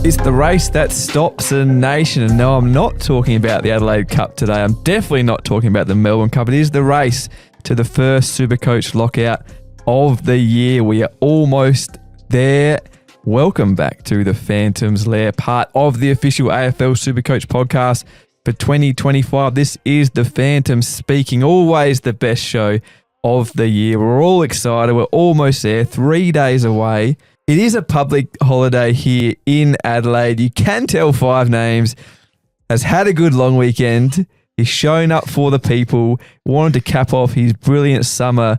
It's the race that stops a nation. And no, I'm not talking about the Adelaide Cup today. I'm definitely not talking about the Melbourne Cup. It is the race to the first SuperCoach lockout of the year. We are almost there. Welcome back to the Phantom's Lair, part of the official AFL SuperCoach podcast for 2025. This is the Phantom speaking, always the best show of the year. We're all excited. We're almost there, 3 days away. It is a public holiday here in Adelaide. You can tell Five Names has had a good long weekend. He's shown up for the people, wanted to cap off his brilliant summer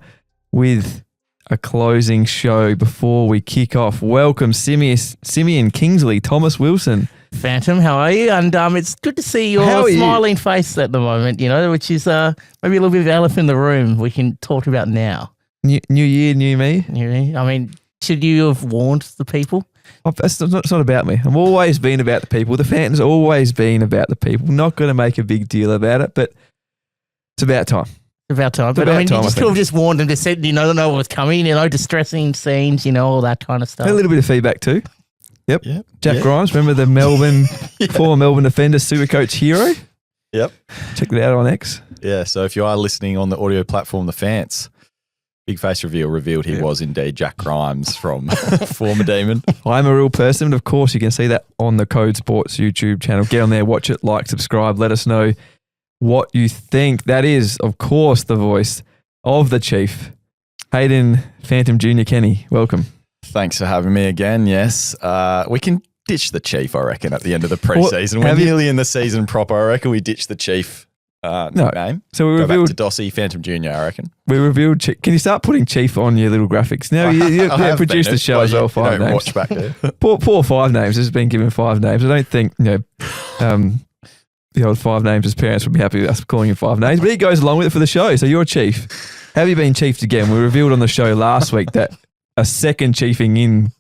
with a closing show before we kick off. Welcome, Simeon Thomas-Wilson. Phantom, how are you? And it's good to see your smiling face at the moment, you know, which is maybe a little bit of elephant in the room we can talk about now. New year, new me. New me. I mean, should you have warned the people? It's not about me. I've always been about the people. The Phantom's always been about the people. Not going to make a big deal about it, but it's about time. About time. But I mean, you could have just warned them, just said, you know what was coming, you know, distressing scenes, you know, all that kind of stuff. A little bit of feedback too. Yep. Jack Grimes, remember the Melbourne, former Melbourne defender, SuperCoach hero? Yep. Check it out on X. Yeah, so if you are listening on the audio platform, The Fans, Big Face Reveal revealed he was indeed Jack Grimes from former Demon. I'm a real person, and of course you can see that on the Code Sports YouTube channel. Get on there, watch it, like, subscribe, let us know what you think. That is, of course, the voice of the Chief, Haydn Phantom Jr. Kenny. Welcome. Thanks for having me again, yes. We can ditch the Chief, I reckon, at the end of the preseason. We're nearly in the season proper. I reckon we ditch the Chief name. So we revealed to Dossie Phantom Jr., I reckon. We revealed Can you start putting Chief on your little graphics? Now you produced the show as well, Five Names. Watch back there. Poor Five Names has been given 5 names. I don't think, the old Five Names, his parents would be happy with us calling him 5 names, but he goes along with it for the show. So you're Chief. Have you been chiefed again? We revealed on the show last week that a second chiefing in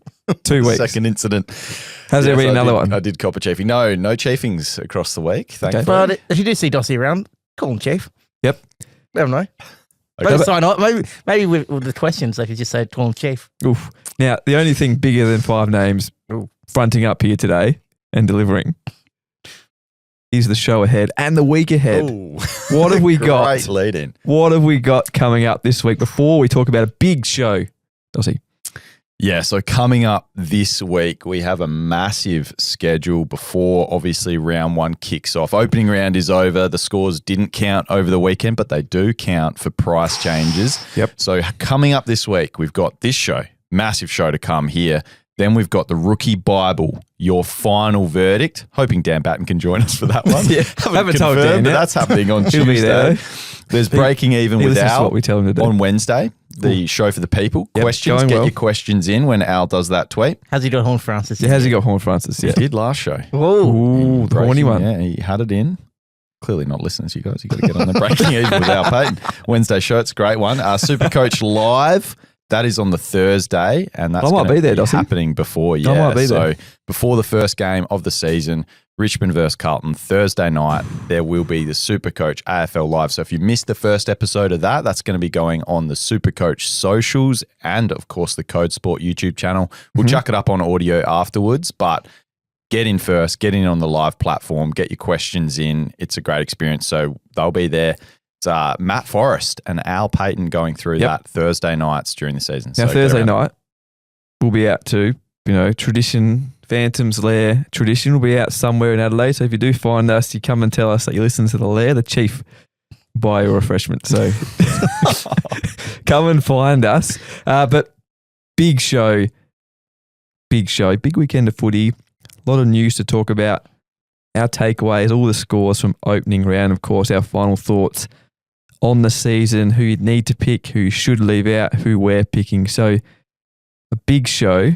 2 weeks. Second incident. Has there been another one? I did cop a chiefing. No chiefings across the week, thankfully. But if you do see Dossie around, call him Chief. Yep. Let him know. Okay. Sign up. Maybe with the questions, they could just say, call him Chief. Oof. Now, the only thing bigger than 5 names fronting up here today and delivering is the show ahead and the week ahead. Ooh. What have we got? Great lead in. What have we got coming up this week before we talk about a big show? Dossie. Yeah, so coming up this week, we have a massive schedule before, obviously, round 1 kicks off. Opening round is over. The scores didn't count over the weekend, but they do count for price changes. Yep. So coming up this week, we've got this show, massive show to come here. Then we've got the Rookie Bible, your final verdict. Hoping Dan Batten can join us for that one. Haven't told Dan, but that's happening on Tuesday. Be there. There's Breaking Even with Al what we tell him to do. on Wednesday, the show for the people. Yep, questions, get your questions in when Al does that tweet. Has he got Horne-Francis? Yeah, has he got Horne-Francis? Yeah. He did last show. Ooh, the horny one. Yeah, he had it in. Clearly not listeners, you guys. You got to get on the Breaking Even with Al Payton. Wednesday show, it's a great one. SuperCoach Live. That is on the Thursday, and that's going to be happening before. Yeah, I might be there. So before the first game of the season, Richmond versus Carlton, Thursday night, there will be the SuperCoach AFL Live. So if you missed the first episode of that, that's going to be going on the SuperCoach socials and, of course, the Code Sport YouTube channel. We'll chuck it up on audio afterwards, but get in first, get in on the live platform, get your questions in. It's a great experience. So they'll be there. It's Matt Forrest and Al Payton going through that Thursday nights during the season. Now, Thursday night, we'll be out too. Tradition, Phantom's Lair, Tradition will be out somewhere in Adelaide. So if you do find us, you come and tell us that you listen to the Lair, the Chief will buy you a refreshment. So come and find us. But big show, big weekend of footy. A lot of news to talk about. Our takeaways, all the scores from opening round, of course, our final thoughts on the season, who you'd need to pick, who you should leave out, who we're picking. So a big show.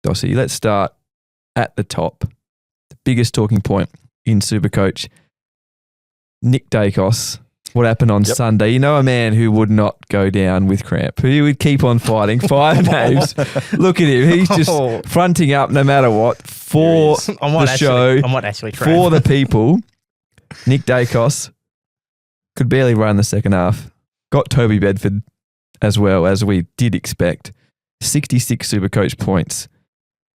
Dossie, let's start at the top. The biggest talking point in SuperCoach, Nick Daicos. What happened on Sunday? You know, a man who would not go down with cramp, who would keep on fighting. 5 names. Look at him. He's just fronting up no matter what for the show, I might actually for the people. Nick Daicos could barely run the second half. got Toby Bedford as well, as we did expect. 66 Supercoach points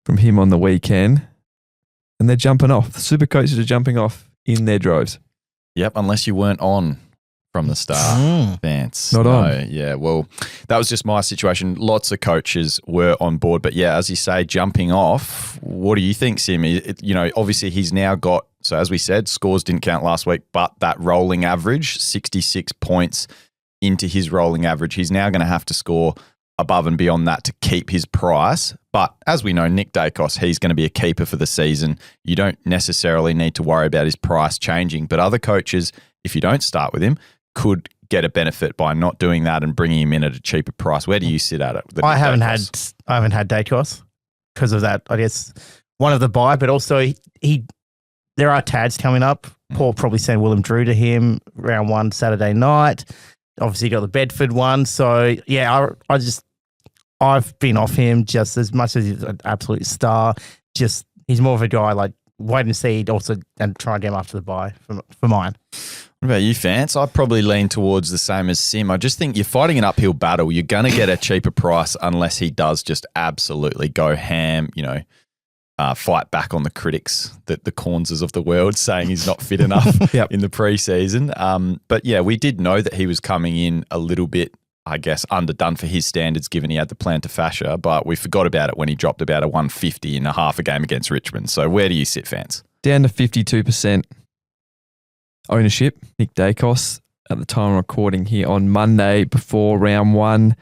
from him on the weekend. And they're jumping off. The Supercoaches are jumping off in their droves. Yep, unless you weren't on from the start, Vance. Not on. Yeah, well, that was just my situation. Lots of coaches were on board. But yeah, as you say, jumping off, what do you think, Sim? Obviously he's now got, so as we said, scores didn't count last week, but that rolling average, 66 points into his rolling average. He's now going to have to score above and beyond that to keep his price. But as we know, Nick Daicos, he's going to be a keeper for the season. You don't necessarily need to worry about his price changing. But other coaches, if you don't start with him, could get a benefit by not doing that and bringing him in at a cheaper price. Where do you sit at it? I haven't had Daicos because of that. I guess one of the buy, but also there are tads coming up. Paul probably sent Willem Drew to him round 1 Saturday night. Obviously, got the Bedford one. So yeah, I've been off him just as much as he's an absolute star. Just he's more of a guy like wait and see also and try and get him after the buy for mine. What about you, Fans? I probably lean towards the same as Sim. I just think you're fighting an uphill battle. You're going to get a cheaper price unless he does just absolutely go ham, fight back on the critics, the Cornses of the world, saying he's not fit enough in the preseason. But yeah, we did know that he was coming in a little bit, I guess, underdone for his standards, given he had the plantar fascia, but we forgot about it when he dropped about a 150 in a half a game against Richmond. So where do you sit, Fans? Down to 52% ownership, Nick Daicos, at the time of recording here on Monday before round 1.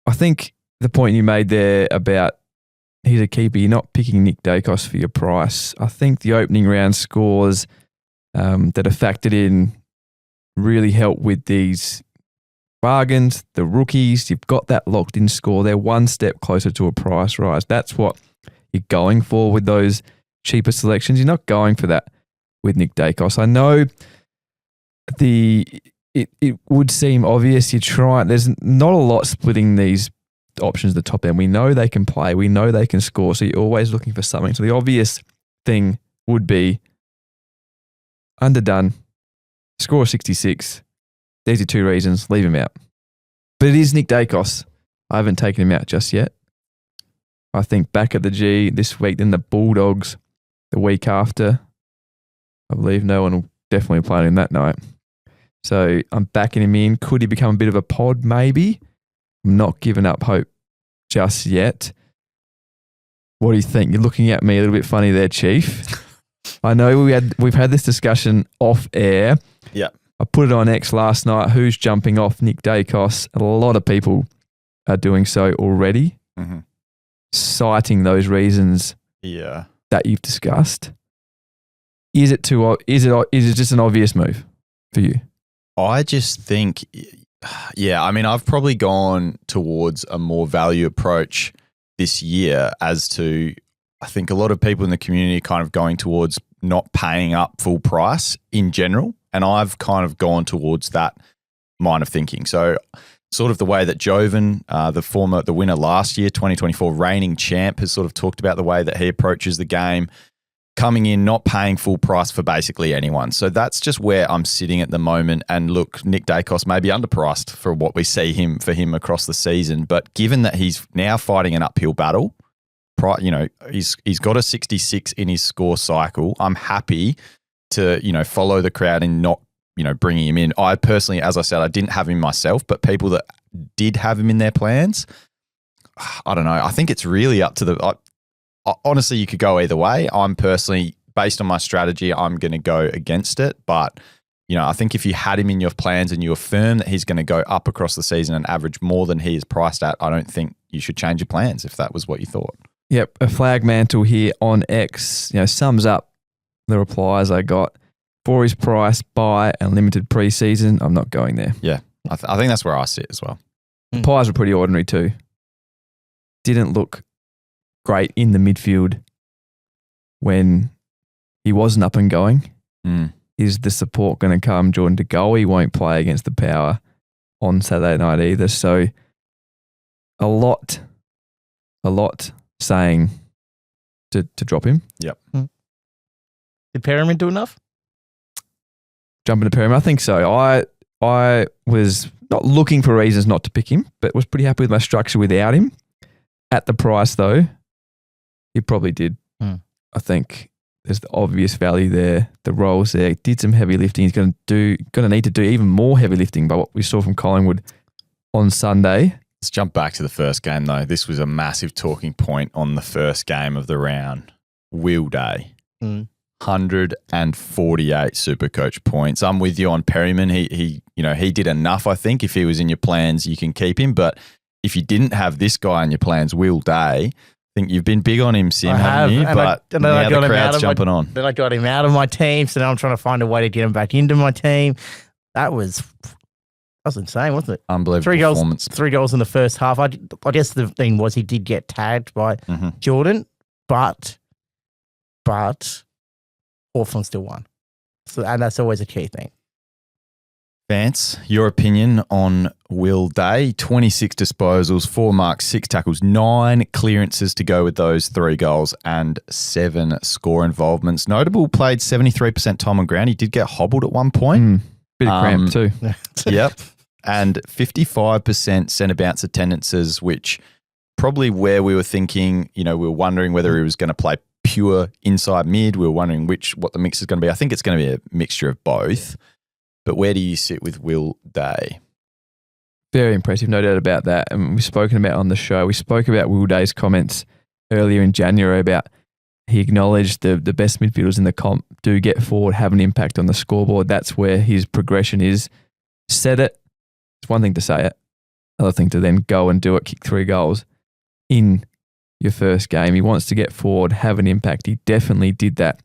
I think the point you made there about he's a keeper, you're not picking Nick Daicos for your price. I think the opening round scores that are factored in really help with these bargains, the rookies. You've got that locked in score. They're one step closer to a price rise. That's what you're going for with those cheaper selections. You're not going for that with Nick Daicos. I know it would seem obvious. There's not a lot splitting these options at the top end. We know they can play. We know they can score. So you're always looking for something. So the obvious thing would be underdone, score 66. These are 2 reasons. Leave him out. But it is Nick Daicos. I haven't taken him out just yet. I think back at the G this week, then the Bulldogs the week after. I believe no one will definitely play him that night. So I'm backing him in. Could he become a bit of a pod? Maybe. I'm not giving up hope just yet. What do you think? You're looking at me a little bit funny there, Chief. I know we've had this discussion off air. Yeah. I put it on X last night. Who's jumping off Nick Daicos? A lot of people are doing so already, citing those reasons that you've discussed. Is it just an obvious move for you? I just think, I've probably gone towards a more value approach this year as to, I think a lot of people in the community kind of going towards not paying up full price in general. And I've kind of gone towards that line of thinking. So sort of the way that Joven, the winner last year, 2024 reigning champ, has sort of talked about the way that he approaches the game, coming in, not paying full price for basically anyone. So that's just where I'm sitting at the moment. And look, Nick Daicos may be underpriced for what we see for him across the season. But given that he's now fighting an uphill battle, he's got a 66 in his score cycle, I'm happy to, follow the crowd and not, bringing him in. I personally, as I said, I didn't have him myself, but people that did have him in their plans, I don't know. I think it's really up to honestly, you could go either way. I'm personally, based on my strategy, I'm going to go against it. But, I think if you had him in your plans and you affirm that he's going to go up across the season and average more than he is priced at, I don't think you should change your plans if that was what you thought. Yep. A flag mantle here on X, sums up the replies I got. For his price, buy and limited preseason, I'm not going there. Yeah. I think that's where I sit as well. The pies were pretty ordinary too. Didn't look great in the midfield when he wasn't up and going. Is the support going to come? Jordan De Goey? He won't play against the Power on Saturday night either. So a lot saying to drop him. Yep. Did Perriman do enough? Jump into Perriman? I think so. I was not looking for reasons not to pick him, but was pretty happy with my structure without him. At the price, though, he probably did. I think there's the obvious value there. The roles there. Did some heavy lifting. He's going to need to do even more heavy lifting by what we saw from Collingwood on Sunday. Let's jump back to the first game, though. This was a massive talking point on the first game of the round. Will Day. 148 Supercoach points. I'm with you on Perryman. He did enough, I think. If he was in your plans, you can keep him. But if you didn't have this guy in your plans, Will Day, I think you've been big on him, Sim, haven't you? But now the crowd's jumping on. Then I got him out of my team, so now I'm trying to find a way to get him back into my team. That was insane, wasn't it? Unbelievable performance. 3 goals in the first half. I guess the thing was he did get tagged by Jordan, but Hawthorn still won. So, and that's always a key thing. Vance, your opinion on Will Day? 26 disposals, 4 marks, 6 tackles, 9 clearances to go with those 3 goals and 7 score involvements. Notable, played 73% time on ground. He did get hobbled at one point. Bit of cramp too. Yep. And 55% centre bounce attendances, which probably where we were thinking, we were wondering whether he was going to play pure inside mid. We were wondering what the mix is going to be. I think it's going to be a mixture of both. But where do you sit with Will Day? Very impressive, no doubt about that. And we've spoken about on the show, we spoke about Will Day's comments earlier in January about he acknowledged the best midfielders in the comp do get forward, have an impact on the scoreboard. That's where his progression is. Said it. It's one thing to say it. Another thing to then go and do it, kick 3 goals in your first game. He wants to get forward, have an impact. He definitely did that.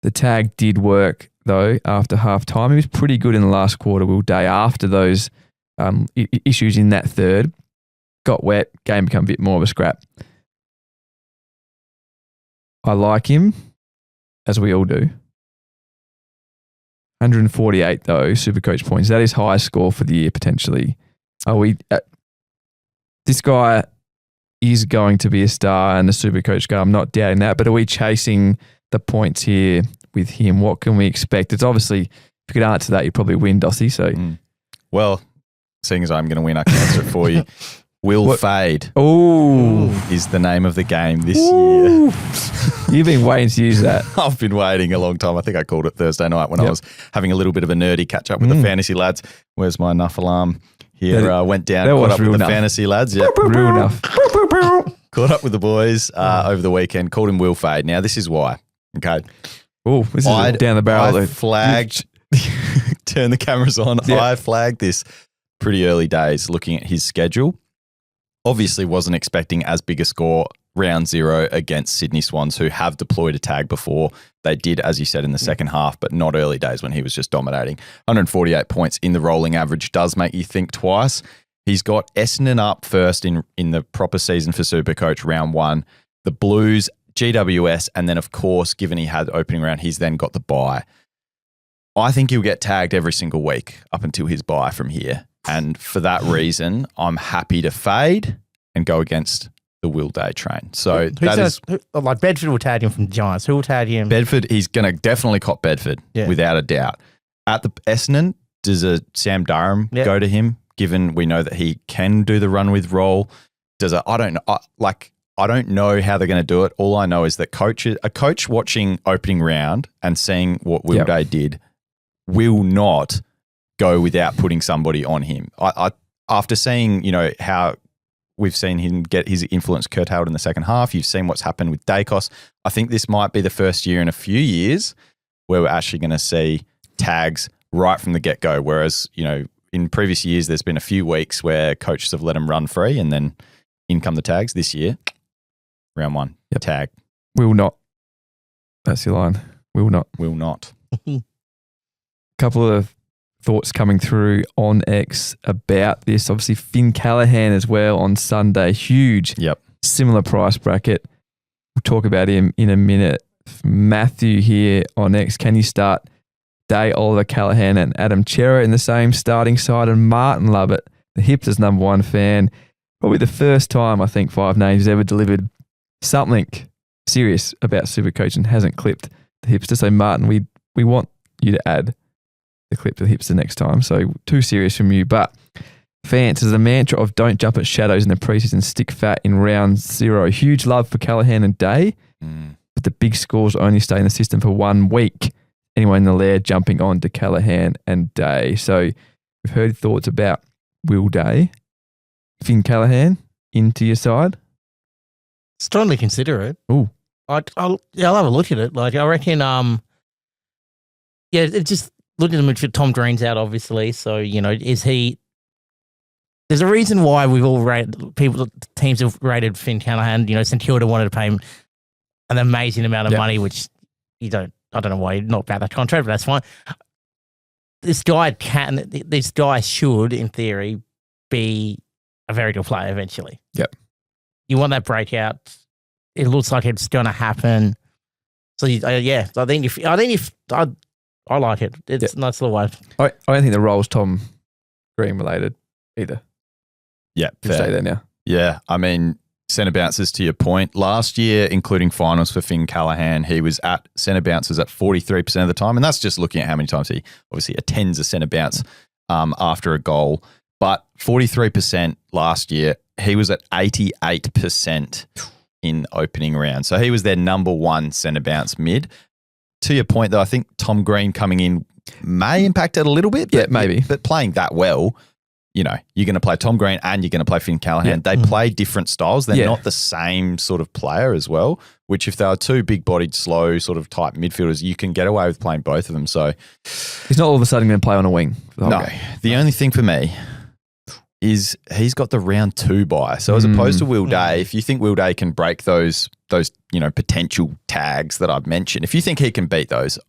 The tag did work, though, after half time. He was pretty good in the last quarter, Will Day, after those issues in that third. Got wet, game became a bit more of a scrap. I like him, as we all do. 148, though, Supercoach points. That is highest score for the year, potentially. This guy is going to be a star and a Supercoach guy. I'm not doubting that. But are we chasing the points here with him? What can we expect? It's obviously, if you could answer that, you'd probably win, Dossie. So, Well, seeing as I'm going to win, I can answer it for you. Will Fade is the name of the game this year. You've been waiting to use that. I've been waiting a long time. I think I called it Thursday night when I was having a little bit of a nerdy catch up with the fantasy lads. Where's my enough alarm? Here, went down, caught up with the fantasy lads. Yep. Real enough. Caught up with the boys over the weekend, called him Will Fade. Now, this is why. Okay. Oh, this is down the barrel. I flagged, turn the cameras on. Yeah. I flagged this pretty early days looking at his schedule. Obviously wasn't expecting as big a score round 0 against Sydney Swans, who have deployed a tag before. They did, as you said, in the second half, but not early days when he was just dominating. 148 points in the rolling average does make you think twice. He's got Essendon up first in the proper season for Supercoach round 1, the Blues, GWS, and then, of course, given he had opening round, he's then got the bye. I think he'll get tagged every single week up until his bye from here. And for that reason, I'm happy to fade and go against the Will Day train. So like Bedford will tag him from the Giants. Who will tag him? Bedford, he's going to definitely cop Bedford without a doubt. At the Essendon, does a Sam Durham go to him, given we know that he can do the run with role? I don't know. I don't know how they're going to do it. All I know is that a coach watching opening round and seeing what Will Day did will not go without putting somebody on him. I after seeing, how we've seen him get his influence curtailed in the second half, you've seen what's happened with Daicos. I think this might be the first year in a few years where we're actually going to see tags right from the get-go, whereas, in previous years there's been a few weeks where coaches have let them run free and then in come the tags. This year, round 1, tag. Will not. That's your line. Will not. Will not. Couple of thoughts coming through on X about this. Obviously, Finn Callaghan as well on Sunday. Huge. Similar price bracket. We'll talk about him in a minute. Matthew here on X. Can you start Day, Oliver Callaghan and Adam Chera in the same starting side? And Martin Lovett, the Hipsters #1 fan. Probably the first time I think Five Names ever delivered something serious about Supercoach and hasn't clipped the Hipster. So Martin, we want you to add the clip to the hipster next time. So too serious from you. But Fans is the mantra of don't jump at shadows in the preseason, stick fat in round 0. Huge love for Callaghan and Day, but the big scores only stay in the system for 1 week. Anyone in the Lair jumping on to Callaghan and Day. So we've heard thoughts about Will Day, Finn Callaghan into your side. Strongly consider it. Ooh. I'll have a look at it. Like, I reckon, just looking at him for Tom Green's out, obviously. So, is he... There's a reason why we've all teams have rated Finn Callaghan. St Kilda wanted to pay him an amazing amount of money, which I don't know why you're not about that contract, but that's fine. This guy should, in theory, be a very good player eventually. Yep. You want that breakout. It looks like it's going to happen. So I like it. It's a nice little way. I don't think the role's Tom Green related either. Yeah, fair. Stay there now. Yeah, I mean, centre bounces to your point. Last year, including finals for Finn Callaghan, he was at centre bounces at 43% of the time, and that's just looking at how many times he obviously attends a centre bounce after a goal. But 43% last year, he was at 88% in opening round. So he was their number 1 centre bounce mid. To your point, though, I think Tom Green coming in may impact it a little bit. But, maybe. But playing that well, you're going to play Tom Green and you're going to play Finn Callaghan. They play different styles. They're not the same sort of player as well, which if they are 2 big-bodied, slow sort of type midfielders, you can get away with playing both of them. So he's not all of a sudden going to play on a wing. No. The only thing for me is he's got the round 2 bye. So as opposed to Will Day, if you think Will Day can break those potential tags that I've mentioned, if you think he can beat those,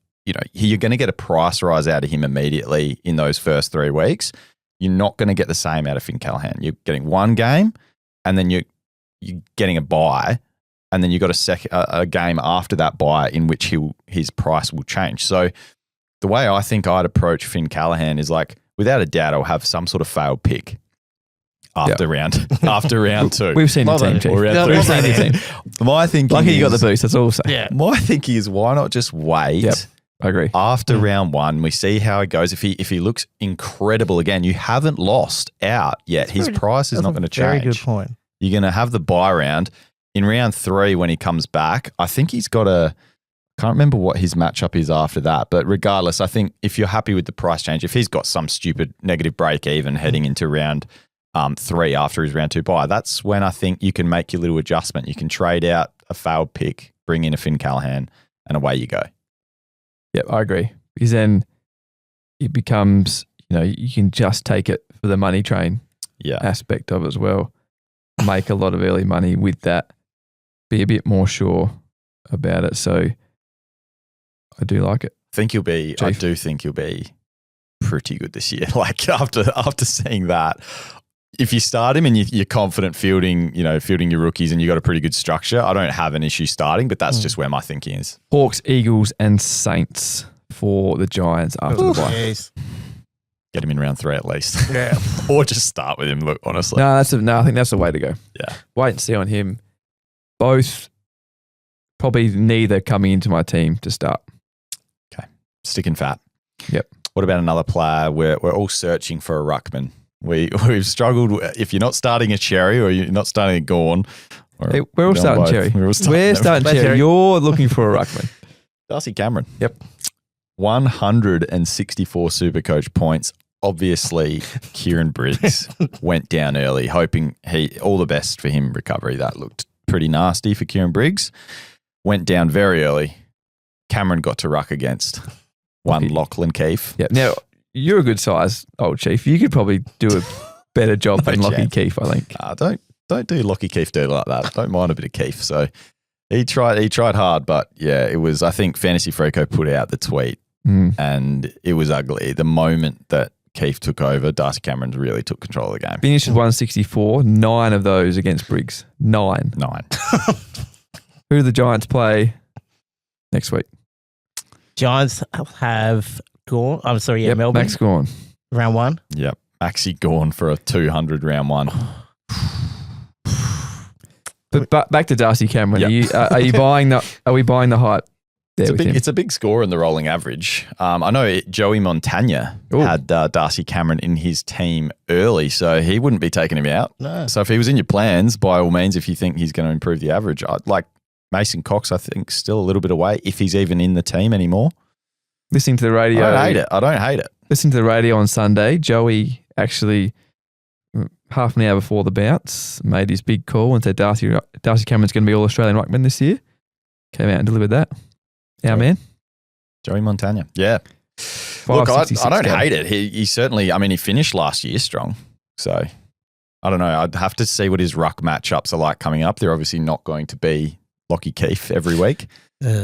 you're going to get a price rise out of him immediately in those first 3 weeks. You're not going to get the same out of Finn Callaghan. You're getting 1 game, and then you're getting a bye, and then you've got a game after that bye in which his price will change. So the way I think I'd approach Finn Callaghan is like, without a doubt, I'll have some sort of failed pick after round 2. We've seen the team, Chief. We've seen the team. My thinking Lucky you got the boost, that's all I'll say. Yeah. My thinking is, why not just wait? Yep. I agree. After round 1, we see how it goes. If he looks incredible again, you haven't lost out yet. His price is not going to change. Very good point. You're going to have the bye round. In round 3, when he comes back, I think he's got I can't remember what his matchup is after that. But regardless, I think if you're happy with the price change, if he's got some stupid negative break even heading into round 3 after his round 2 bye, that's when I think you can make your little adjustment. You can trade out a failed pick, bring in a Finn Callaghan, and away you go. Yep, I agree. Because then it becomes, you can just take it for the money train aspect of it as well. Make a lot of early money with that. Be a bit more sure about it. So I do like it. I do think you'll be pretty good this year. Like after seeing that, if you start him and you're confident fielding your rookies and you got a pretty good structure, I don't have an issue starting, but that's just where my thinking is. Hawks, Eagles, and Saints for the Giants after the bye. Yes. Get him in round 3 at least. Yeah. Or just start with him, look, honestly. No, I think that's the way to go. Yeah. Wait and see on him. Both, probably neither coming into my team to start. Okay. Sticking fat. Yep. What about another player? We're all searching for a ruckman. We've struggled. If you're not starting a Cherry or you're not starting a Gorn. Hey, we're all starting Cherry. We're starting Cherry. You're looking for a ruckman. Darcy Cameron. Yep. 164 Supercoach points. Obviously, Kieran Briggs went down early, hoping all the best for him recovery. That looked pretty nasty for Kieran Briggs. Went down very early. Cameron got to ruck against one Lachlan Keefe. Yep. Now, you're a good size, old Chief. You could probably do a better job than Lockie Keefe, I think. Don't do Lockie Keefe dirty like that. Don't mind a bit of Keefe. So he tried hard, but yeah, it was, I think Fantasy Freako put out the tweet and it was ugly. The moment that Keefe took over, Darcy Cameron really took control of the game. Finished with 164, 9 of those against Briggs. 9. Who do the Giants play next week? Giants have Gorn. I'm sorry, Melbourne. Max Gorn. Round 1. Yep. Maxi Gorn for a 200 round 1. But back to Darcy Cameron. Yep. Are we buying the hype? there with him. It's a big score in the rolling average. I know Joey Montagna had Darcy Cameron in his team early, so he wouldn't be taking him out. No. So if he was in your plans, by all means, if you think he's going to improve the average, like Mason Cox, I think still a little bit away if he's even in the team anymore. Listening to the radio. I don't hate it. Listening to the radio on Sunday, Joey actually half an hour before the bounce made his big call and said Darcy Cameron's going to be all Australian ruckman this year. Came out and delivered that. Our man. Joey Montagna. Yeah. Look, I don't hate it. He certainly, I mean, he finished last year strong. So I don't know. I'd have to see what his ruck matchups are like coming up. They're obviously not going to be Lockie Keefe every week.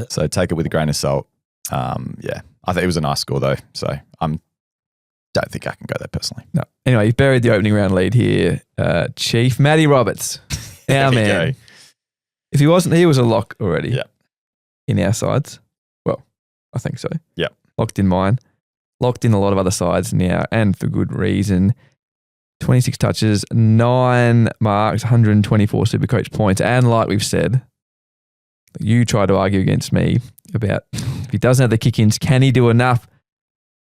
So take it with a grain of salt. Yeah. I think it was a nice score though. So don't think I can go there personally. No. Anyway, you've buried the opening round lead here, Chief. Matty Roberts, our man. If he wasn't, he was a lock already in our sides. Well, I think so. Yeah. Locked in mine. Locked in a lot of other sides now, and for good reason. 26 touches, 9 marks, 124 Supercoach points. And like we've said, you tried to argue against me about if he doesn't have the kick-ins, can he do enough?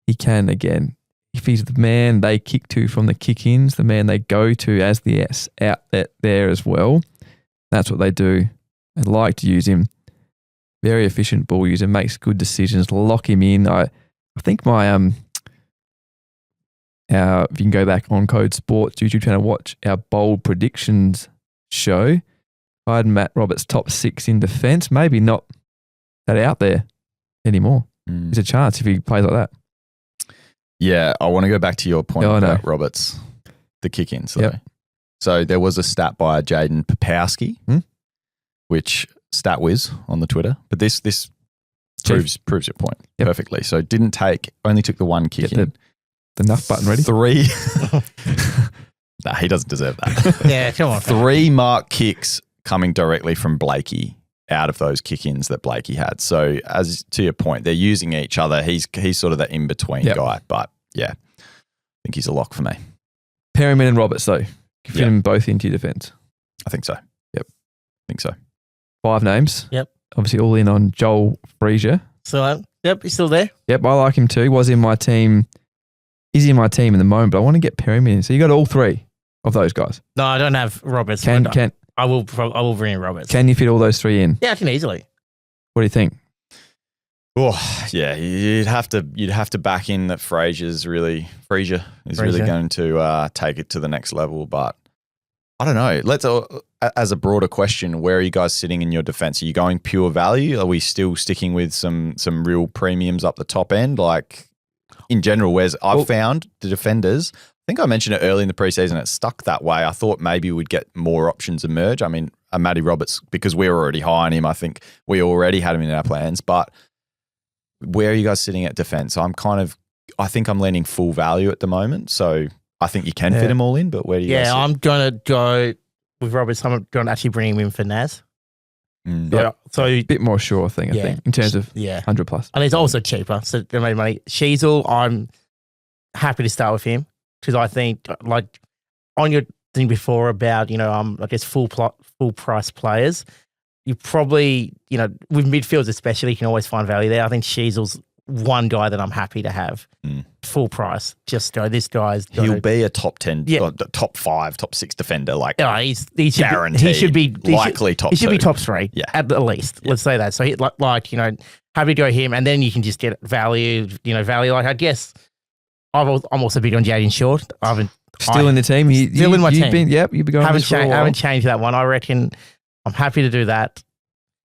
He can again. If he's the man they kick to from the kick-ins, the man they go to as the outlet there as well, that's what they do. They like to use him. Very efficient ball user, makes good decisions, lock him in. I think my if you can go back on Code Sports YouTube channel, watch our bold predictions show. I had Matt Roberts top 6 in defence, maybe not that out there anymore. There's a chance if he plays like that. Yeah, I want to go back to your point about Roberts, the kick-ins. So there was a stat by Jaden Popowski, which stat whiz on the Twitter, but this proves your point perfectly. So only took the one kick in. The enough button ready? 3. Nah, he doesn't deserve that. Yeah, come on. 3 mark kicks coming directly from Blakey out of those kick-ins that Blakey had. So as to your point, they're using each other. He's sort of the in-between guy, but yeah, I think he's a lock for me. Perryman and Roberts though, fit them both into your defence. I think so. Yep. I think so. 5 names. Yep. Obviously all in on Joel Freesia. So, he's still there. Yep, I like him too. Was in my team. He's in my team in the moment, but I want to get Perryman in. So you got all 3 of those guys. No, I don't have Roberts. I will bring in Roberts. Can you fit all those 3 in? Yeah, I can easily. What do you think? Oh, yeah, you'd have to back in that Frazier is really going to take it to the next level. But I don't know. Let's as a broader question, where are you guys sitting in your defense? Are you going pure value? Are we still sticking with some real premiums up the top end? Like in general, I've found the defenders. I think I mentioned it early in the preseason. It stuck that way. I thought maybe we'd get more options emerge. I mean, Matty Roberts, because we were already high on him. I think we already had him in our plans. But where are you guys sitting at defense? I think I'm leaning full value at the moment. So I think you can fit them all in. But where do you guys sit? I'm going to go with Roberts. I'm going to actually bring him in for Naz. Yeah, so a bit more sure thing, I think, in terms of 100 plus. And he's also cheaper. So they made money. Sheasel, I'm happy to start with him. Because I think, like, on your thing before about, I guess full price players, you probably, with midfields especially, you can always find value there. I think Sheasel's one guy that I'm happy to have full price. Just go, this guy's... He'll be a top 10, top 5, top 6 defender. Like, he should guaranteed. He should be likely top 2. He should be top 3 at the least. Yeah. Let's say that. So, happy to go him. And then you can just get value, like, I guess... I'm also big on Jaden Short. Still in the team? Still in my team. You've been going haven't changed that one. I reckon I'm happy to do that.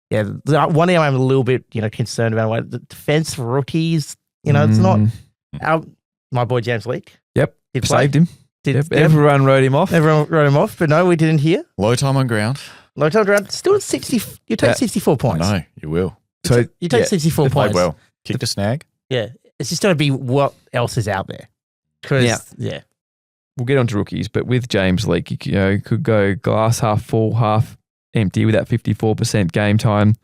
Yeah, one thing I'm a little bit, concerned about, the defense rookies, it's not my boy James Leake. Yep, saved him. Everyone wrote him off. But no, we didn't hear. Low time on ground. Still at 60. You take 64 points. I know, you will. So you take 64 points. Played well. Kicked a snag. Yeah. It's just going to be what else is out there. We'll get on to rookies, but with James Leake, you could go glass half full, half empty with that 54% game time.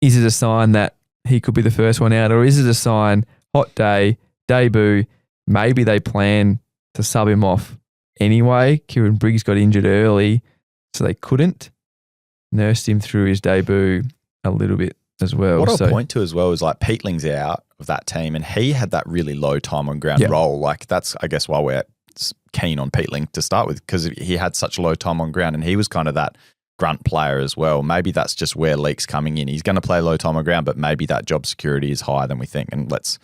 Is it a sign that he could be the first one out, or is it a sign, hot day, debut, maybe they plan to sub him off anyway? Kieran Briggs got injured early, so they couldn't. Nursed him through his debut a little bit as well. What I'll point to as well is like Peatling's out of that team, and he had that really low time on ground role. Like that's, I guess, why we're keen on Peatling to start with, because he had such low time on ground, and he was kind of that grunt player as well. Maybe that's just where Leake's coming in. He's going to play low time on ground, but maybe that job security is higher than we think. And let's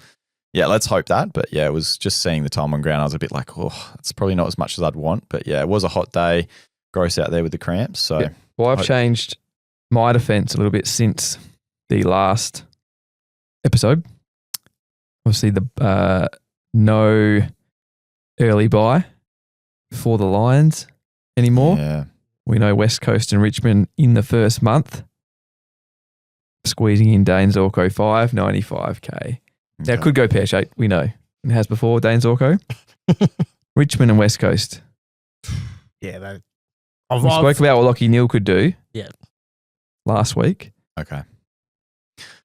hope that. But yeah, it was just seeing the time on ground. I was a bit like, oh, it's probably not as much as I'd want. But yeah, it was a hot day. Gross out there with the cramps. So well, I've changed my defense a little bit since the last episode. Obviously, the no early buy for the Lions anymore. Yeah. We know West Coast and Richmond in the first month. Squeezing in Dane Zorko 595k. Now, it could go pear-shaped, we know. It has before, Dane Zorko. Richmond and West Coast. Yeah, we spoke about what Lockie Neal could do last week. Okay.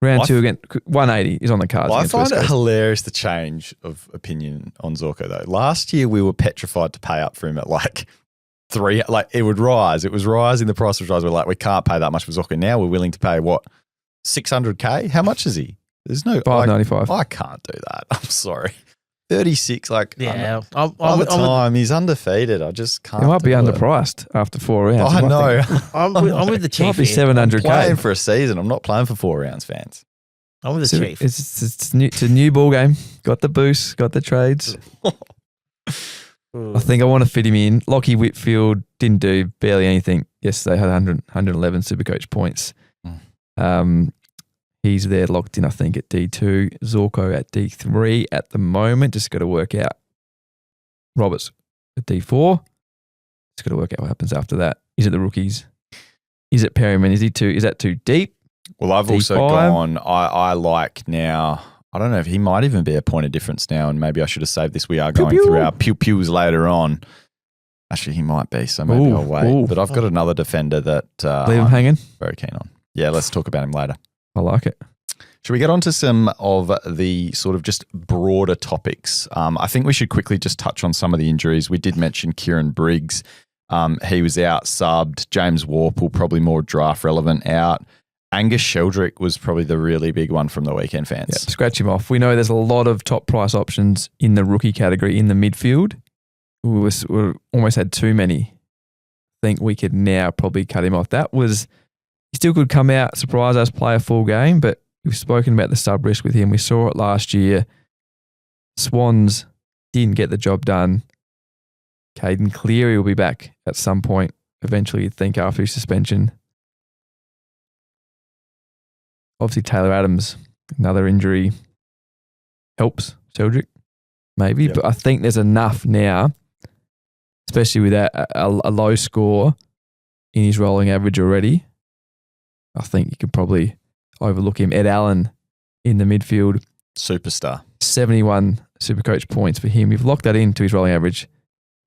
Round 2 again, 180 is on the cards. Well, I against find West it Coast. hilarious the change of opinion on Zorko though. Last year we were petrified to pay up for him at like 3, like it would rise. It was rising, the price was rising. We're like, we can't pay that much for Zorko. Now we're willing to pay what? 600k? How much is he? There's no 595. I can't do that. I'm sorry. 36, like yeah. by the time he's undefeated, I just can't. It might be do it. underpriced after 4 rounds. I know. I'm with the It Chief. might be here. I'm 700k. playing for a season. I'm not playing for 4 rounds, fans. I'm with the Chief. It's a new ball game. Got the boost, got the trades. I think I want to fit him in. Lockie Whitfield didn't do barely anything yesterday. Had 111 Supercoach points. He's there locked in, I think, at D2. Zorko at D3 at the moment. Just got to work out. Roberts at D4. Just got to work out what happens after that. Is it the rookies? Is it Perryman? Is that too deep? Well, I've also gone, I like now, I don't know if he might even be a point of difference now, and maybe I should have saved this. We are going through our pew-pews later on. Actually, he might be, so maybe I'll wait. But I've got another defender that Leave him hanging. very keen on. Yeah, let's talk about him later. I like it. Should we get on to some of the sort of just broader topics? I think we should quickly just touch on some of the injuries. We did mention Kieran Briggs. He was out, subbed. James Warple, probably more draft relevant, out. Angus Sheldrick was probably the really big one from the weekend, fans. Yeah, scratch him off. We know there's a lot of top price options in the rookie category in the midfield. We almost had too many. I think we could now probably cut him off. He still could come out, surprise us, play a full game, but we've spoken about the sub risk with him. We saw it last year. Swans didn't get the job done. Caden Cleary will be back at some point, eventually, you'd think, after his suspension. Obviously, Taylor Adams, another injury, helps Sheldrick, maybe. Yep. But I think there's enough now, especially with a low score in his rolling average already. I think you could probably overlook him. Ed Allen in the midfield. Superstar. 71 Supercoach points for him. You've locked that into his rolling average.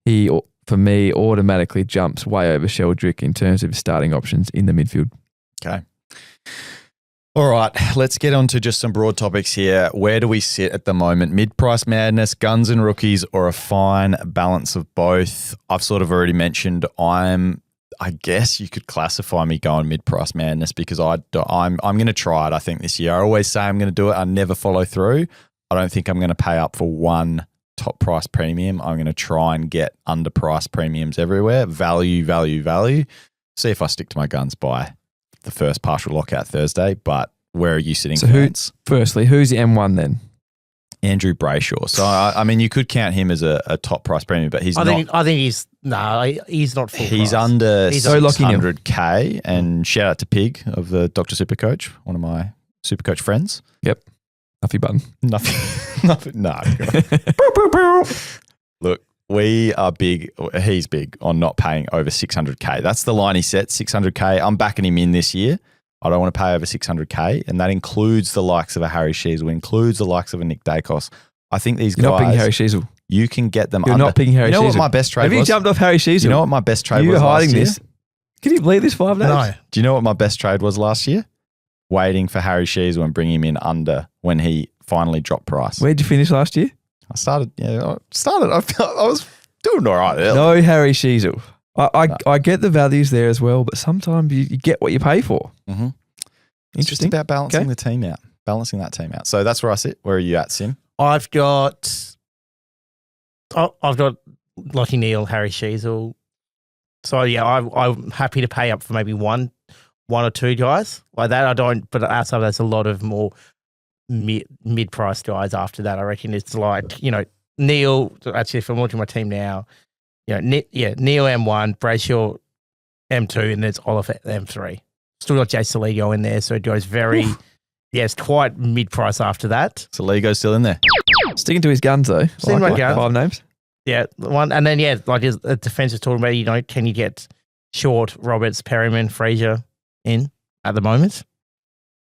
He, for me, automatically jumps way over Sheldrick in terms of his starting options in the midfield. Okay. All right, let's get on to just some broad topics here. Where do we sit at the moment? Mid-price madness, guns and rookies, or a fine balance of both? I've sort of already mentioned I guess you could classify me going mid-price madness because I'm going to try it, I think, this year. I always say I'm going to do it. I never follow through. I don't think I'm going to pay up for one top price premium. I'm going to try and get underpriced premiums everywhere. Value, value, value. See if I stick to my guns by the first partial lockout Thursday. But where are you sitting, So fans? Firstly, who's the M1 then? Andrew Brayshaw. So, I mean, you could count him as a top price premium, but he's I think he's not full He's price. under He's so lucky now. 600k, and shout out to Pig of the Dr. Supercoach, one of my Supercoach friends. Yep. Huffy button. Nothing. No. Look, we are big. He's big on not paying over 600k. That's the line he set, 600k. I'm backing him in this year. I don't want to pay over 600k, and that includes the likes of a Harry Sheasel, includes the likes of a Nick Daicos. I think these You're guys. not picking Harry Sheasel. You can get them. You're not picking Harry You know Sheasel. what my best trade Have was? you jumped off Harry Sheasel? You know what my best trade You was were hiding last year? this. Can you believe this 5 days? No. Do you know what my best trade was last year? Waiting for Harry Sheasel and bringing him in under when he finally dropped price. Where'd you finish last year? I started. I was doing all right. Early. No Harry Sheasel. I get the values there as well, but sometimes you get what you pay for. Mm-hmm. It's just Interesting. about balancing Okay. the team out, balancing that team out. So that's where I sit. Where are you at, Sim? I've got Lockie Neal, Harry Sheasel. So yeah, I'm happy to pay up for maybe one or two guys like that. I don't, but outside of that, there's a lot of more mid price guys after that. I reckon it's like, Neil. Actually, if I'm watching my team now, Neil M1, Brayshaw M2, and there's Oliver M3. Still got Jay Saligo in there, so it goes very, it's quite mid price after that. So Lego's still in there. Sticking to his guns though. Sticking to my guns. 5 names. Yeah, one, and then like the defense is talking about, can you get Short, Roberts, Perryman, Fraser in at the moment?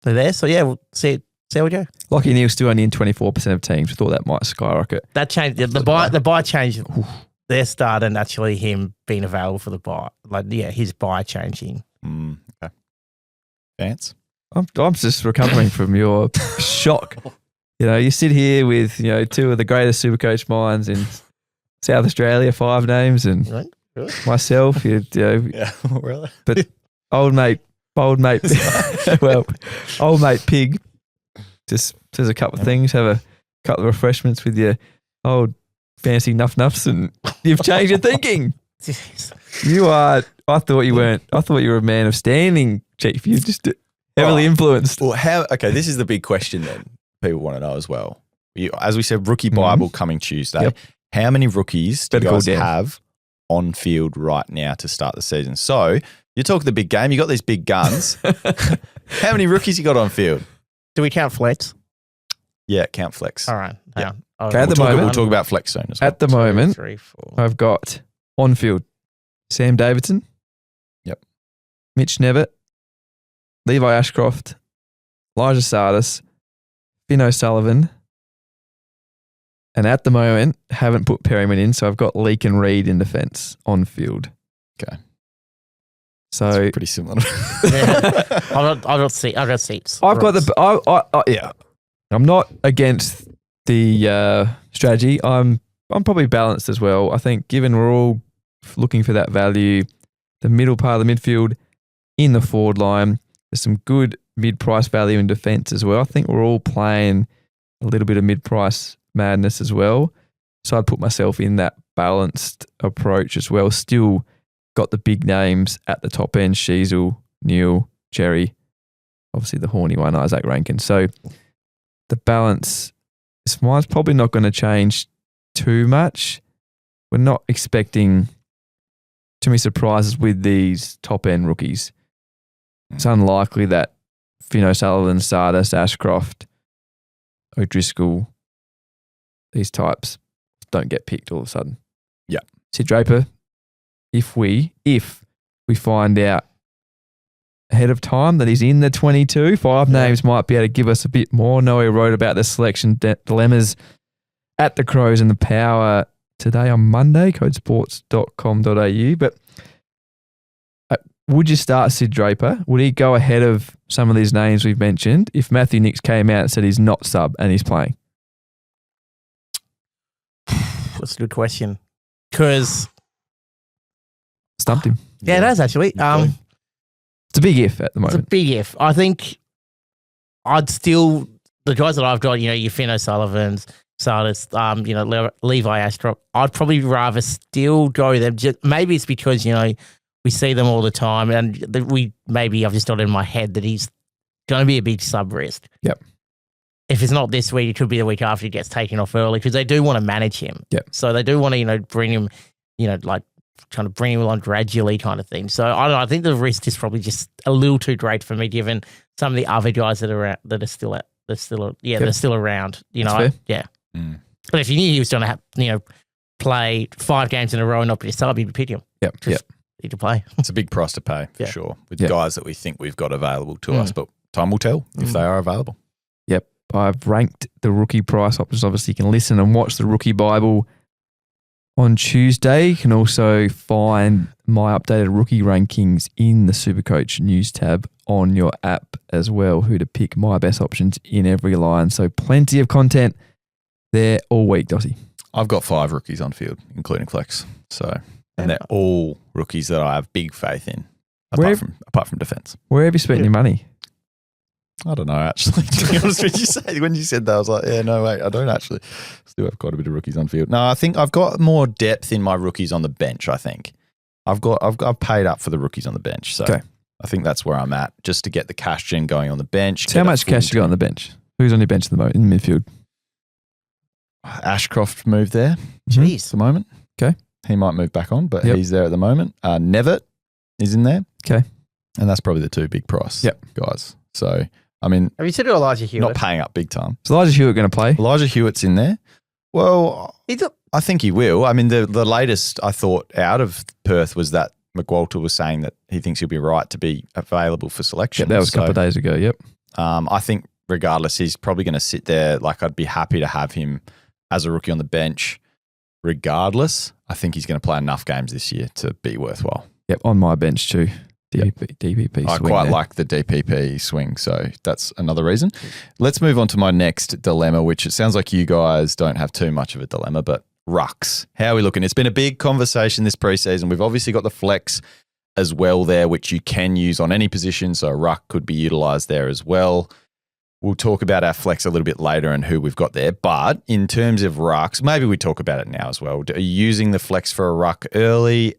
They're there, so yeah, we'll see how we go. Lockie Neal's still only in 24% of teams. I thought that might skyrocket. That changed the buy changed their start and actually him being available for the buy. Like his buy changing. Okay. Vance? I'm just recovering from your shock. You sit here with, 2 of the greatest Supercoach minds in South Australia, 5 names, and Right? Really? myself, Yeah, really? but old mate, well, old mate Pig just says a couple of things, have a couple of refreshments with your old fancy nuffs, and you've changed your thinking. I thought you weren't. I thought you were a man of standing, Chief. You're just heavily influenced. Well, okay, this is the big question then people want to know as well. As we said, Rookie Bible coming Tuesday. Yep. How many rookies do you Better guys call down. have on field right now to start the season? So you talk the big game. You got these big guns. How many rookies you got on field? Do we count flex? Yeah, count flex. All right. Yeah. Okay, at the moment- We'll talk about flex soon as well. At the moment, 3, 4. I've got on field Sam Davidson. Yep. Mitch Nevitt, Levi Ashcroft, Elijah Sardis, Finn O'Sullivan, and at the moment haven't put Perryman in, so I've got Leake and Reed in defence on field. Okay. So It's pretty similar. I've got seats. I've got the yeah. I'm not against the strategy. I'm probably balanced as well. I think given we're all looking for that value, the middle part of the midfield in the forward line, there's some good mid-price value in defence as well. I think we're all playing a little bit of mid-price madness as well. So I'd put myself in that balanced approach as well. Still got the big names at the top end, Sheasel, Neil, Jerry, obviously the horny one, Isaac Rankin. So the balance, mine's probably not going to change too much. We're not expecting too many surprises with these top end rookies. It's unlikely that Finn O'Sullivan, Sardis, Ashcroft, O'Driscoll, these types don't get picked all of a sudden. Yeah. Sid Draper, if we find out ahead of time that he's in the 22, 5 names might be able to give us a bit more. Noah wrote about the selection dilemmas at the Crows and the Power today on Monday, codesports.com.au. But would you start Sid Draper? Would he go ahead of some of these names we've mentioned if Matthew Nicks came out and said he's not sub and he's playing? That's a good question. Because Stumped him. it has actually. It's a big if at the It's a moment. big if. I think I'd still, the guys that I've got, your Finn O'Sullivans, Sardis, Levi Ashcroft, I'd probably rather still go them. Maybe it's because, we see them all the time and I've just got it in my head that he's going to be a big sub risk. Yep. If it's not this week, it could be the week after he gets taken off early because they do want to manage him. Yep. So they do want to, bring him, trying to bring him along gradually kind of thing. So I don't know. I think the risk is probably just a little too great for me given some of the other guys that are still around. That's fair. But if you knew he was going to play 5 games in a row and not be a sub, you'd pick him. Yep. Need to play. It's a big price to pay for sure with guys that we think we've got available to us, but time will tell if they are available. Yep. I've ranked the rookie price options. Obviously, you can listen and watch the Rookie Bible on Tuesday. You can also find my updated rookie rankings in the Supercoach news tab on your app as well, who to pick my best options in every line. So plenty of content there all week, Dossie. I've got 5 rookies on field, including flex. So, and they're all rookies that I have big faith in, apart from defence. Where have you spent your money? I don't know, actually. To be honest with you, when you said that, I was like, yeah, no, wait, I don't actually. Still have quite a bit of rookies on field. No, I think I've got more depth in my rookies on the bench, I think. I've paid up for the rookies on the bench. So Okay. I think that's where I'm at, just to get the cash gen going on the bench. So how much cash you got on the bench? Who's on your bench at the moment in midfield? Ashcroft moved there at Jeez. the moment. Okay. He might move back on, but Yep. he's there at the moment. Nevitt is in there. Okay. And that's probably the two big price guys. So, I mean, Have you said to Elijah Hewitt? not paying up big time. Is Elijah Hewitt going to play? Elijah Hewitt's in there. Well, He's a- I think he will. I mean, the latest I thought out of Perth was that McWalter was saying that he thinks he'll be right to be available for selection. Yep, that was a couple of days ago. Yep. I think regardless, he's probably going to sit there. Like, I'd be happy to have him as a rookie on the bench. Regardless, I think he's going to play enough games this year to be worthwhile. Yep. On my bench too. DPP I swing quite there. like the DPP swing, so that's another reason. Let's move on to my next dilemma, which it sounds like you guys don't have too much of a dilemma, but rucks. How are we looking? It's been a big conversation this preseason. We've obviously got the flex as well there, which you can use on any position, so a ruck could be utilised there as well. We'll talk about our flex a little bit later and who we've got there. But in terms of rucks, maybe we talk about it now as well. Are you using the flex for a ruck early?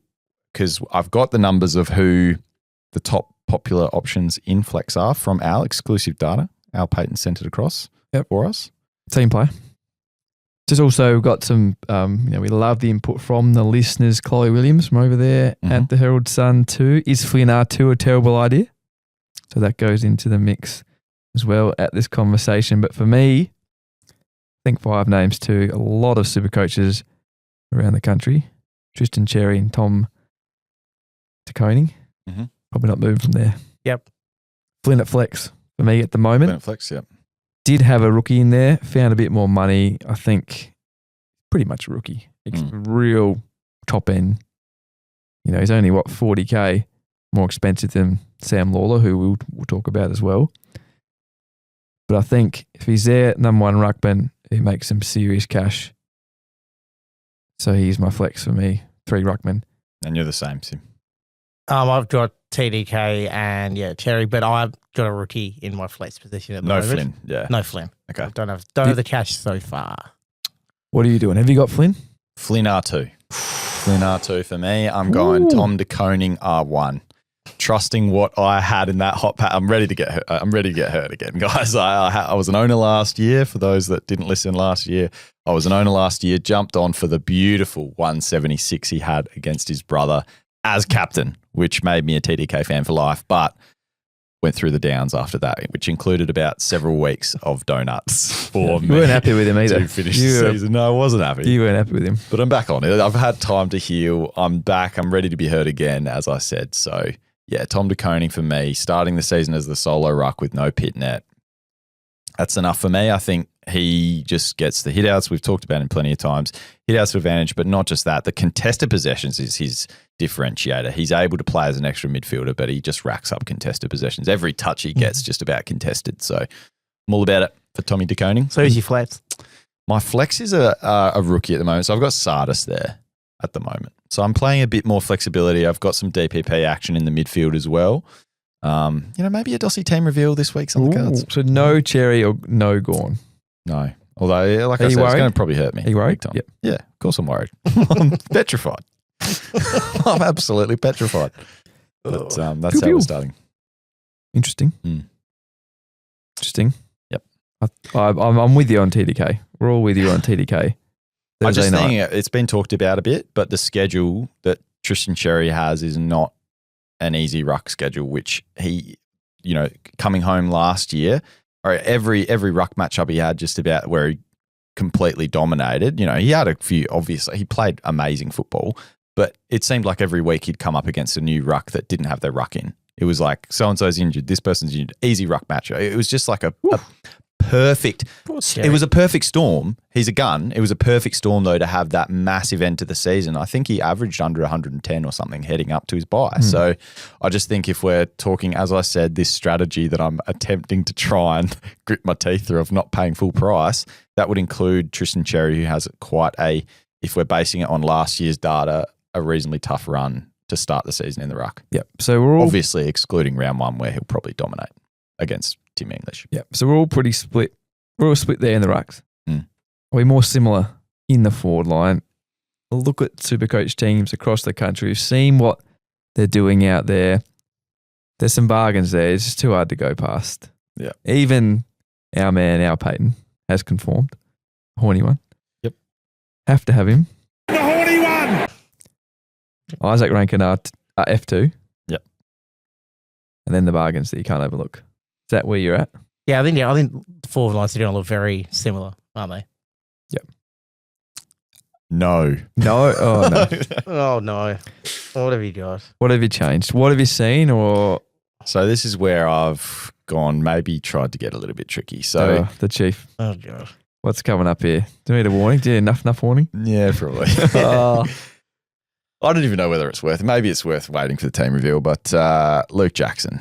Because I've got the numbers of who the top popular options in flex are from our exclusive data. Al Payton sent it across for us. Team player. Just also got some, we love the input from the listeners. Chloe Williams from over there at the Herald Sun too. Is Flynn R2 a terrible idea? So that goes into the mix as well at this conversation. But for me, I think 5 names too. A lot of super coaches around the country. Tristan Cherry and Tom DeConing. Probably not moving from there. Yep. Flynn at flex for me at the moment. Flynn flex, yep. Did have a rookie in there, found a bit more money. I think pretty much a rookie. Real top end. You know, he's only, 40K more expensive than Sam Lawler, who we'll talk about as well. But I think if he's there, number 1 ruckman, he makes some serious cash. So he's my flex for me, 3 ruckman. And you're the same, Sim. I've got TDK and Cherry, but I've got a rookie in my flex position at the No moment. Flynn, yeah. No Flynn. Okay. I don't have the cash so far. What are you doing? Have you got Flynn? Flynn R2. Flynn R2 for me. I'm going Tom DeConing R1. Trusting what I had in that hot pack. I'm ready to get hurt. I'm ready to get hurt again, guys. I was an owner last year. For those that didn't listen last year, I was an owner last year. Jumped on for the beautiful 176 he had against his brother as captain, which made me a TDK fan for life, but went through the downs after that, which included about several weeks of donuts for me. You weren't happy with him either. To finish the season. No, I wasn't happy. You weren't happy with him. But I'm back on it. I've had time to heal. I'm back. I'm ready to be hurt again, as I said. So, yeah, Tom DeConing for me, starting the season as the solo ruck with no pit net. That's enough for me. I think he just gets the hit-outs. We've talked about him plenty of times. Hit-outs advantage, but not just that. The contested possessions is his differentiator. He's able to play as an extra midfielder, but he just racks up contested possessions. Every touch he gets just about contested. So I'm all about it for Tommy DeConing. So who's your flex? My flex is a rookie at the moment. So I've got Sardis there at the moment. So I'm playing a bit more flexibility. I've got some DPP action in the midfield as well. Maybe a Dossie team reveal this week's on the cards. So no Cherry or no Gorn. No. Although, like I said, it's going to probably hurt me. Are you worried? Big time. Yep. Yeah, of course I'm worried. I'm petrified. I'm absolutely petrified. But that's how we're starting. Interesting. Interesting. Yep. I'm with you on TDK. We're all with you on TDK. I just Thursday think night. it's been talked about a bit, but the schedule that Tristan Cherry has is not an easy ruck schedule, which he, coming home last year, or every ruck matchup he had just about where he completely dominated. He had a few, obviously, he played amazing football, but it seemed like every week he'd come up against a new ruck that didn't have their ruck in. It was like, so-and-so's injured, this person's injured, easy ruck matchup. It was just like a perfect, it was a perfect storm. He's a gun. It was a perfect storm, though, to have that massive end to the season. I think he averaged under 110 or something heading up to his bye. So I just think if we're talking, as I said, this strategy that I'm attempting to try and grit my teeth through of not paying full price, that would include Tristan Cherry, who has quite a, if we're basing it on last year's data, a reasonably tough run to start the season in the ruck. Yep. So we're all obviously excluding round 1 where he'll probably dominate against Tim English. Yeah. So we're all pretty split. We're all split there in the rucks. Mm. Are we more similar in the forward line? Look at Supercoach teams across the country. We've seen what they're doing out there. There's some bargains there. It's just too hard to go past. Yeah. Even our Peyton, has conformed. Horny one. Yep. Have to have him. The horny one! Isaac Rankin are F2. Yep. And then the bargains that you can't overlook. Is that where you're at? Yeah, I think the forward lines are going to look very similar, aren't they? Yep. No. No? Oh, no. Oh, no. What have you got? What have you changed? What have you seen? Or So this is where I've gone, maybe tried to get a little bit tricky. So the chief? Oh, God. What's coming up here? Do we need a warning? Do you need enough warning? yeah, probably. Oh. I don't even know whether it's worth. Maybe it's worth waiting for the team reveal. But Luke Jackson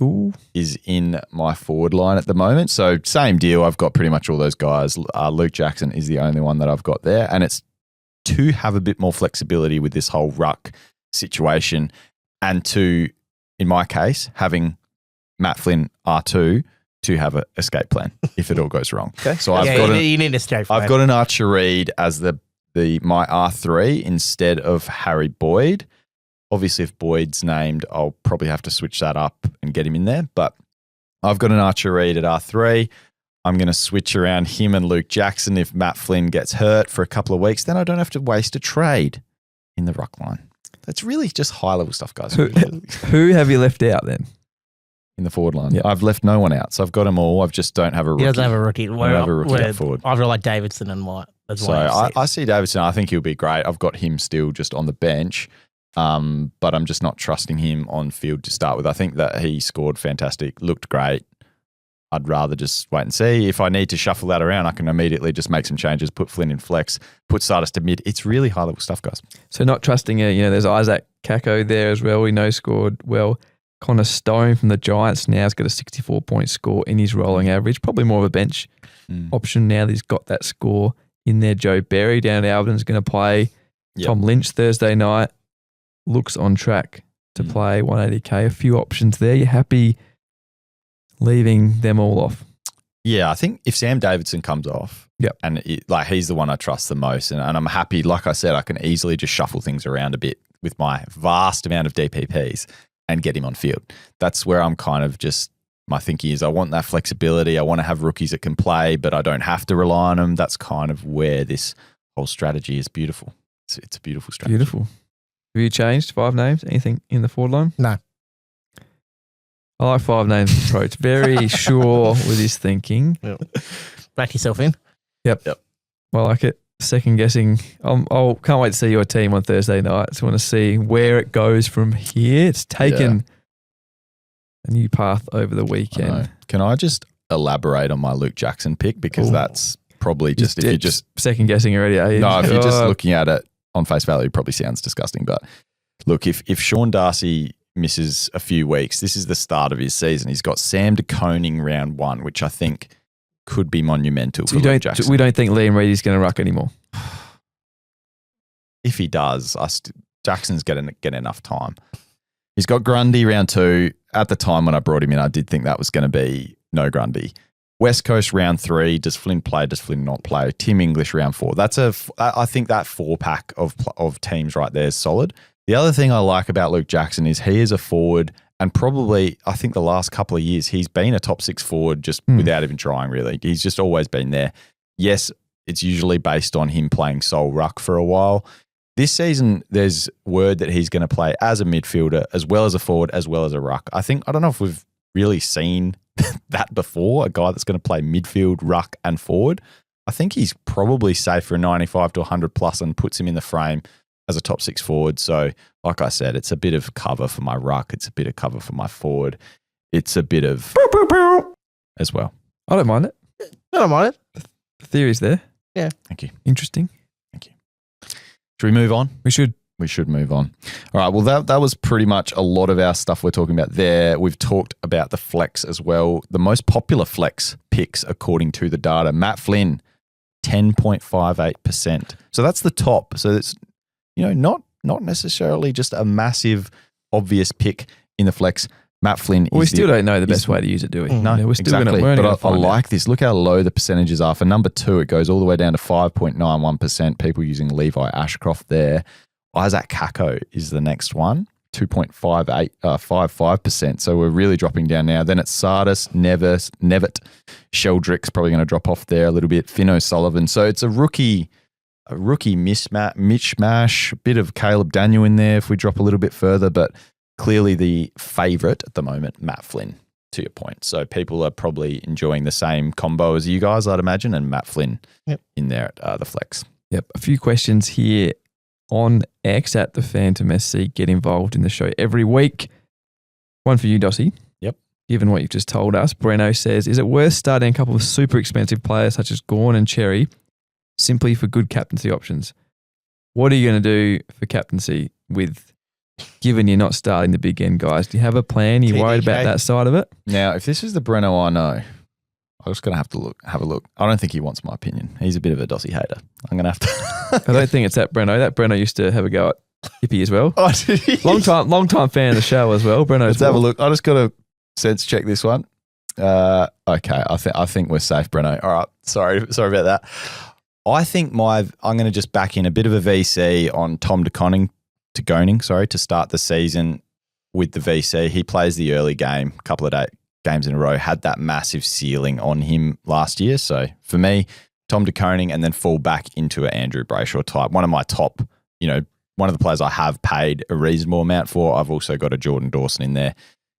Ooh. is in my forward line at the moment. So same deal. I've got pretty much all those guys. Luke Jackson is the only one that I've got there, and it's to have a bit more flexibility with this whole ruck situation, and to, in my case, having Matt Flynn R2 to have an escape plan if it all goes wrong. Okay, so I've got you need an escape plan. I've got an Archer Reid as my R3 instead of Harry Boyd. Obviously, if Boyd's named, I'll probably have to switch that up and get him in there. But I've got an Archer Reid at R3. I'm going to switch around him and Luke Jackson if Matt Flynn gets hurt for a couple of weeks. Then I don't have to waste a trade in the ruck line. That's really just high-level stuff, guys. Who have you left out then? In the forward line. Yep. I've left no one out. So I've got them all. I just don't have a rookie. He doesn't have a rookie. I don't have a rookie up forward. I've got like Davidson and White. That's So I see Davidson. I think he'll be great. I've got him still just on the bench, but I'm just not trusting him on field to start with. I think that he scored fantastic, looked great. I'd rather just wait and see. If I need to shuffle that around, I can immediately just make some changes, put Flynn in flex, put Sardis to mid. It's really high-level stuff, guys. So not trusting there's Isaac Kako there as well. We know scored well. Connor Stone from the Giants now has got a 64-point score in his rolling average. Probably more of a bench option now that he's got that score in there. Joe Berry down at Albion is going to play. Yep. Tom Lynch Thursday night looks on track to play 180K. A few options there. You're happy leaving them all off? Yeah, I think if Sam Davidson comes off, and he's the one I trust the most, and I'm happy. Like I said, I can easily just shuffle things around a bit with my vast amount of DPPs and get him on field. That's where I'm kind of just, my thinking is I want that flexibility. I want to have rookies that can play, but I don't have to rely on them. That's kind of where this whole strategy is beautiful. It's a beautiful strategy. Beautiful. Have you changed 5 names? Anything in the forward line? No. I like 5 names approach. Very sure with his thinking. Yep. Back yourself in. Yep. I like it. Second guessing. I can't wait to see your team on Thursday night. So I want to see where it goes from here. It's taken a new path over the weekend. Can I just elaborate on my Luke Jackson pick? Because that's probably just, if you just second guessing already, are you? No, if you're just looking at it on face value, it probably sounds disgusting. But look, if Sean Darcy misses a few weeks, this is the start of his season. He's got Sam de Koning round 1, which I think could be monumental for Luke Jackson. We don't think Liam Reid is going to ruck anymore. If he does, Jackson's getting enough time. He's got Grundy round 2. At the time when I brought him in, I did think that was going to be no Grundy. West Coast round 3. Does Flynn play? Does Flynn not play? Tim English round 4. I think that 4-pack of teams right there is solid. The other thing I like about Luke Jackson is he is a forward, and probably I think the last couple of years he's been a top 6 forward just without even trying really. He's just always been there. Yes, it's usually based on him playing sole ruck for a while. This season, there's word that he's going to play as a midfielder, as well as a forward, as well as a ruck. I don't know if we've really seen that before, a guy that's going to play midfield, ruck, and forward. I think he's probably safe for a 95 to 100 plus and puts him in the frame as a top 6 forward. So, like I said, it's a bit of cover for my ruck. It's a bit of cover for my forward. It's a bit of as well. I don't mind it. I don't mind it. The theory's there. Yeah. Thank you. Interesting. Thank you. Should we move on? We should. We should move on. All right. Well, that was pretty much a lot of our stuff we're talking about there. We've talked about the flex as well. The most popular flex picks, according to the data, Matt Flynn, 10.58%. So that's the top. So it's, not necessarily just a massive, obvious pick in the flex. Matt Flynn Well, we is still don't know the best way to use it, do we? No, we're still exactly. we're only gonna But I find out. like this. Look how low the percentages are. For number 2, it goes all the way down to 5.91%. People using Levi Ashcroft there. Isaac Kako is the next one, 2.55%. So we're really dropping down now. Then it's Sardis, Nevitt, Sheldrick's probably going to drop off there a little bit. Finn O'Sullivan. So it's a rookie mishmash, a bit of Caleb Daniel in there if we drop a little bit further, but clearly the favourite at the moment, Matt Flynn, to your point. So people are probably enjoying the same combo as you guys, I'd imagine, and Matt Flynn in there at the flex. Yep. A few questions here on X at the Phantom SC. Get involved in the show every week. One for you, Dossie. Yep. Given what you've just told us, Breno says, is it worth starting a couple of super expensive players such as Gorn and Cherry simply for good captaincy options? What are you going to do for captaincy given you're not starting the big end, guys? Do you have a plan? Are you worried about that side of it? Now, if this is the Breno I know, I'm just going to have a look. I don't think he wants my opinion. He's a bit of a Dossie hater. I'm going to have to. I don't think it's that Breno. That Breno used to have a go at Hippie as well. Oh, did he? Long time fan of the show as well. Breno's Let's have a look. I just got to sense check this one. Okay, I think we're safe, Breno. All right, sorry about that. I think I'm going to just back in a bit of a VC on Tom De Koning to start the season with the VC. He plays the early game, a couple of games in a row, had that massive ceiling on him last year. So for me, Tom De Koning, and then fall back into an Andrew Brayshaw type. One of my top, one of the players I have paid a reasonable amount for. I've also got a Jordan Dawson in there.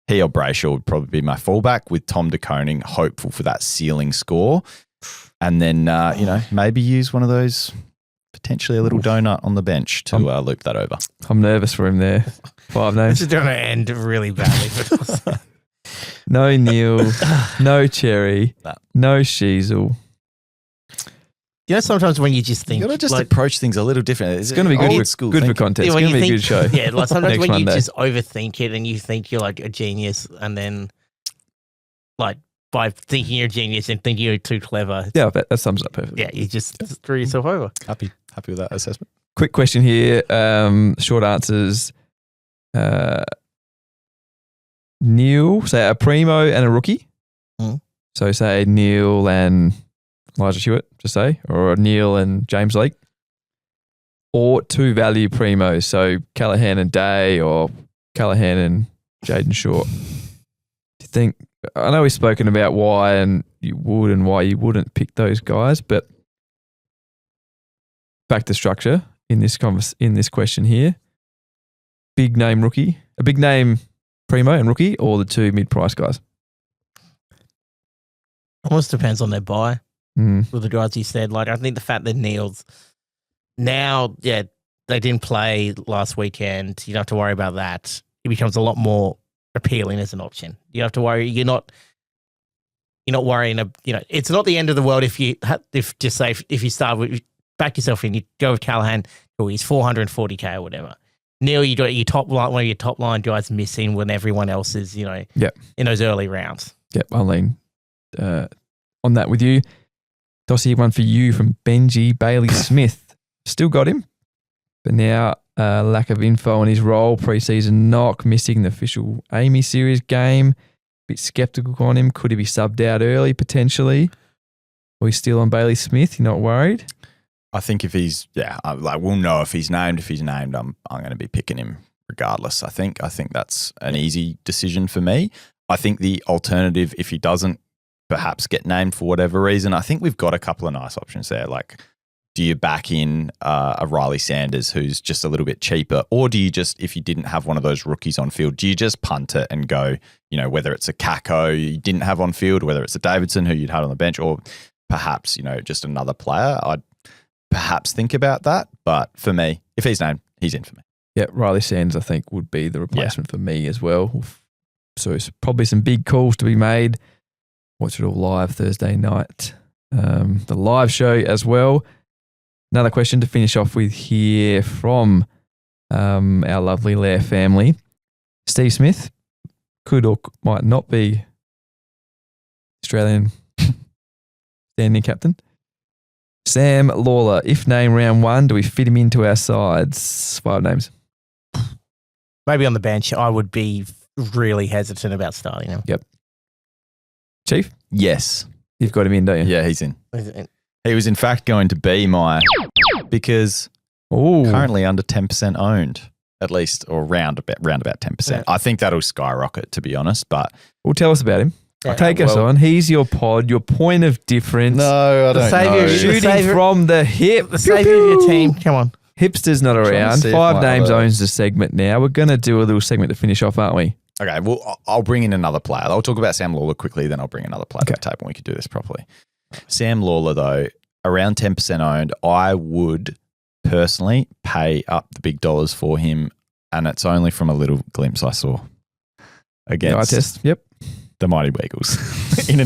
He or Brayshaw would probably be my fallback, with Tom De Koning hopeful for that ceiling score. And then, maybe use one of those, potentially a little donut on the bench to loop that over. I'm nervous for him there. 5 names. This is going to end really badly for us. No Neil, no Cherry, no Sheasel. Sometimes when you just think... You got to just approach things a little different. It's going to be good for content. It's going to be a good show. Yeah, like sometimes when you just overthink it and you think you're like a genius, and then like by thinking you're a genius and thinking you're too clever. Yeah, that sums up perfectly. Yeah, you just threw yourself over. Happy with that assessment. Quick question here. Short answers. Neil, say a primo and a rookie. So say Neil and Elijah Stewart, just say, or Neil and James Lake. Or 2 value primos, so Callaghan and Day, or Callaghan and Jaden Short. Do you think, I know we've spoken about why and you would and why you wouldn't pick those guys, but back to structure in this question here. Big name rookie, a big name primo and rookie, or the 2 mid-price guys? Almost depends on their buy. With the guys you said, like I think the fact that Neil's now, they didn't play last weekend. You don't have to worry about that. It becomes a lot more appealing as an option. You don't have to worry. You're not worrying. It's not the end of the world if you start with, back yourself in, you go with Callaghan, who he's 440k or whatever. Neil, you got your top line, one of your top line guys missing when everyone else is, in those early rounds. Yep, I'll lean on that with you. Dossie, one for you from Benji Bailey Smith. Still got him, but now lack of info on his role. Preseason knock, missing the official Amy series game. Bit skeptical on him. Could he be subbed out early potentially? Or he's still on Bailey Smith? You're not worried? I think if he's, we'll know if he's named. If he's named, I'm going to be picking him regardless. I think that's an easy decision for me. I think the alternative, if he doesn't perhaps get named for whatever reason, I think we've got a couple of nice options there. Like, do you back in a Riley Sanders who's just a little bit cheaper, or do you just, if you didn't have one of those rookies on field, do you just punt it and go, whether it's a Kako you didn't have on field, whether it's a Davidson who you'd had on the bench, or perhaps, just another player? I'd perhaps think about that. But for me, if he's named, he's in for me. Yeah, Riley Sanders, I think, would be the replacement for me as well. So it's probably some big calls to be made. Watch it all live Thursday night. The live show as well. Another question to finish off with here from our lovely Lair family. Steve Smith could or might not be Australian standing captain. Sam Lawler, if named round 1, do we fit him into our sides? 5 names. Maybe on the bench. I would be really hesitant about starting him. Chief, Yes. you've got him in, don't you? Yeah, he's in. He was in fact going to be my because Oh, currently under 10% owned, at least, or round about 10%. Yeah. I think that'll skyrocket, to be honest. But well, tell us about him. Yeah. Take us on. He's your pod, your point of difference. no, I The don't saviour know. of Shooting Savior- from the hip. The saviour of your team. Come on. Hipster's not trying to around. see if 5 my names other- owns the segment now. We're going to do a little segment to finish off, aren't we? Okay, well, I'll bring in another player. I'll talk about Sam Lawler quickly, then I'll bring another player to the table and we could do this properly. Sam Lawler, though, around 10% owned, I would personally pay up the big dollars for him, and it's only from a little glimpse I saw Yeah, I against test. Yep. the Mighty Beagles in a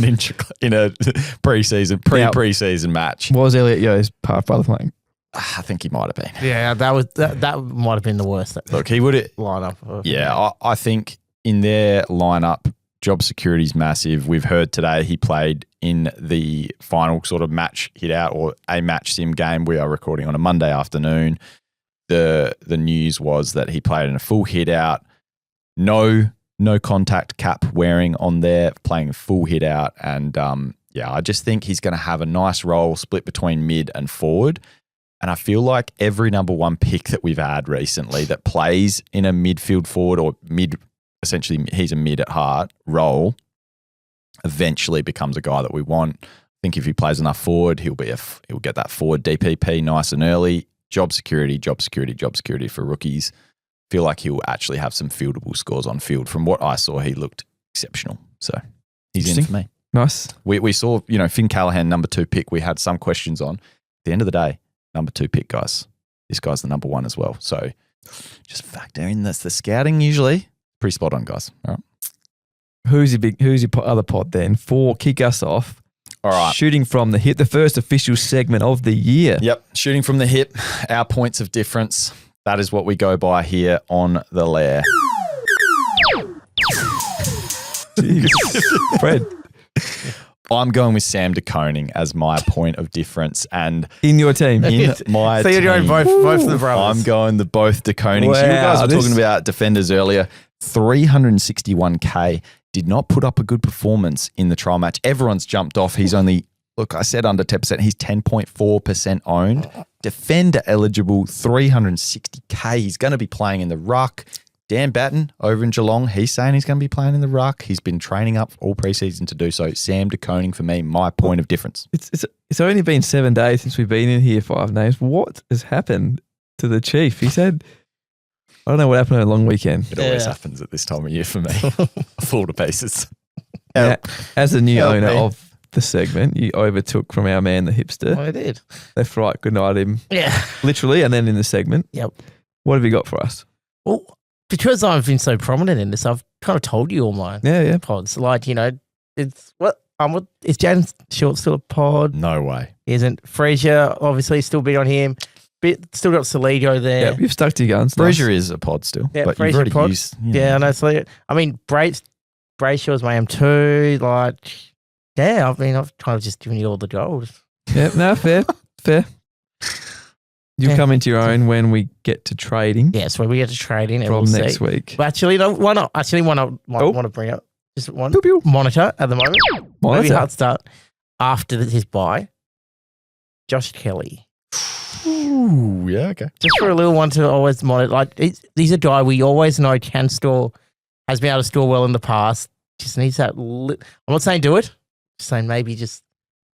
preseason match. Was Elliot Yo's half brother playing? I think he might have been. Yeah, that might have been the worst Look, he would. lineup. Yeah, I think in their lineup, job security is massive. We've heard today he played in the final sort of match hit out or a match sim game. We are recording on a Monday afternoon. The news was that he played in a full hit out, no contact cap wearing on there, playing a full hit out. And I just think he's going to have a nice role split between mid and forward. And I feel like every number one pick that we've had recently that plays in a midfield forward or mid, essentially he's a mid at heart role, eventually becomes a guy that we want. I think if he plays enough forward, he'll get that forward DPP nice and early. Job security for rookies. Feel like he'll actually have some fieldable scores on field. From what I saw, he looked exceptional. So he's in for me. Nice. We saw, Finn Callaghan, number 2 pick. We had some questions on. At the end of the day, number 2 pick, guys. This guy's the number 1 as well. So just factor in the scouting usually. Pretty spot on, guys. All right. Who's your other pod then? For kick us off. All right. Shooting from the hip, the first official segment of the year. Yep. Shooting from the hip, our points of difference. That is what we go by here on the Lair. Jeez. Fred, I'm going with Sam de Koning as my point of difference. And in your team. in my So you're doing team, both of the brothers. I'm going the both de Konings. Wow, You guys were this- talking about defenders earlier. 361K did not put up a good performance in the trial match. Everyone's jumped off. He's only, look, I said under 10%. He's 10.4% owned. Defender eligible, 360K. He's going to be playing in the ruck. Dan Batten over in Geelong, he's saying he's going to be playing in the ruck. He's been training up all preseason to do so. Sam de Koning for me, my point of difference. It's only been 7 days since we've been in here, 5 names. What has happened to the Chief? He said, I don't know what happened on a long weekend. It always happens at this time of year for me. I fall to pieces. Now, as the new Help owner me. of the segment, you overtook from our man, the hipster. I did. Left, right, good night him, Yeah. literally, and then in the segment. Yep. What have you got for us? Well, because I've been so prominent in this, I've kind of told you all mine. Yeah. Pods. Like, it's is Jaden Short still a pod? No way. Isn't Frazier obviously still big on him? Still got Salido there. Yeah, you've stuck to your guns. Frazier is a pod still. Yeah, but Frazier you've already pod. used. Yeah, I know Salido. I mean, Brayshaw's my M2. Like, yeah, I mean, I've kind of just given you all the gold. Yeah, no, fair. You'll Yeah. come into your own when we get to trading Yeah, so we get to trade in and from we'll next see. week. But actually, no, why not? Actually, one I might Oh. want to bring up. Just one Pew, pew. monitor at the moment. Maybe Monitor. hard start after his bye. Josh Kelly. Ooh, yeah, okay. Just for a little one to always monitor. Like, he's a guy we always know can store, has been able to store well in the past. Just needs that. I'm not saying do it. Just saying maybe just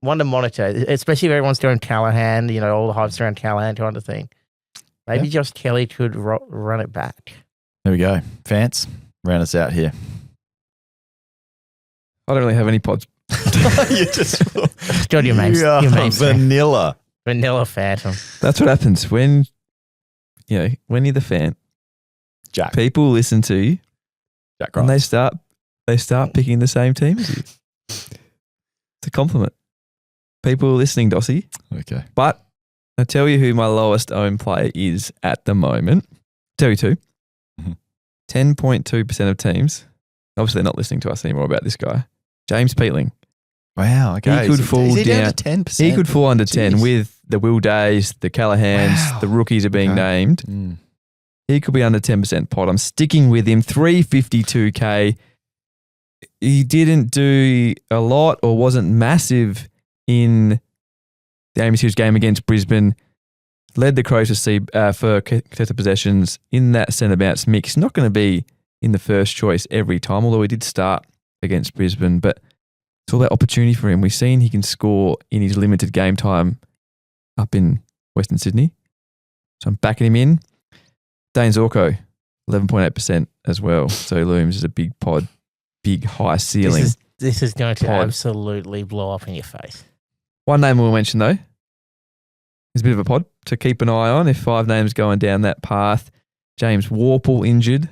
one to monitor, especially if everyone's doing Callaghan, all the hypes around Callaghan kind of thing. Maybe Josh Kelly could run it back. There we go. Vance, round us out here. I don't really have any pods. you just God, your name's vanilla. Vanilla Phantom. That's what happens when you're the fan. Jack. People listen to you Jack and Grimes. they start picking the same team as you. It's a compliment. People are listening, Dossie. Okay. But I'll tell you who my lowest owned player is at the moment. Tell you two. Mhm. 10.2% of teams. Obviously, they're not listening to us anymore about this guy. James Peatling. Wow, okay. He could fall is he down to 10%? He could fall under 10 Jeez. with the Will Days, the Callaghans, Wow. the rookies are being Okay. named. Mm. He could be under 10% pod. I'm sticking with him. 352K. He didn't do a lot or wasn't massive in the Amy Series game against Brisbane. Led the Crows for contested possessions in that centre bounce mix. Not going to be in the first choice every time, although he did start against Brisbane, but it's all that opportunity for him. We've seen he can score in his limited game time up in Western Sydney. So I'm backing him in. Dane Zorko, 11.8% as well. So Looms is a big pod, big high ceiling. This is going to pod. absolutely blow up in your face. One name we'll mention though is a bit of a pod to keep an eye on if 5 names going down that path. James Warple injured.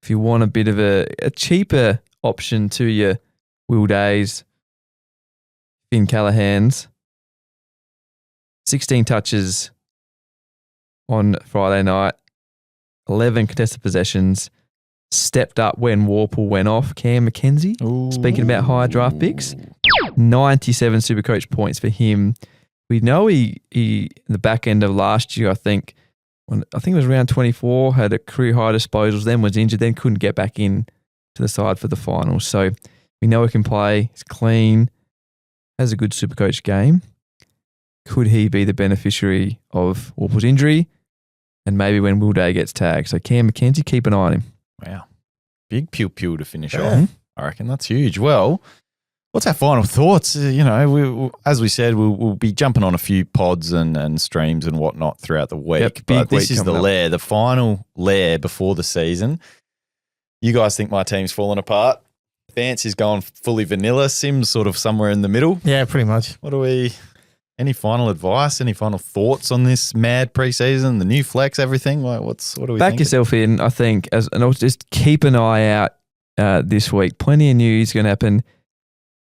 If you want a bit of a cheaper option to your Will Days, Finn Callaghan's 16 touches on Friday night, 11 contested possessions, stepped up when Warple went off. Cam McKenzie, speaking about high draft picks, 97 Supercoach points for him. We know he in the back end of last year, I think it was around 24, had a career high disposals, then was injured, then couldn't get back in to the side for the finals. So we know he can play. He's clean, has a good Supercoach game. Could he be the beneficiary of Warple's injury? And maybe when Will Day gets tagged. So Cam McKenzie, keep an eye on him. Wow. Big pew-pew to finish off. I reckon that's huge. Well, what's our final thoughts? As we said, we'll be jumping on a few pods and streams and whatnot throughout the week. Yep, but this week is the Lair, the final Lair before the season. You guys think my team's fallen apart? Fancy's going fully vanilla. Sim's sort of somewhere in the middle. Yeah, pretty much. Any final advice? Any final thoughts on this mad preseason? The new flex, everything? What do we Back think? yourself in, I think, and also just keep an eye out this week. Plenty of news going to happen.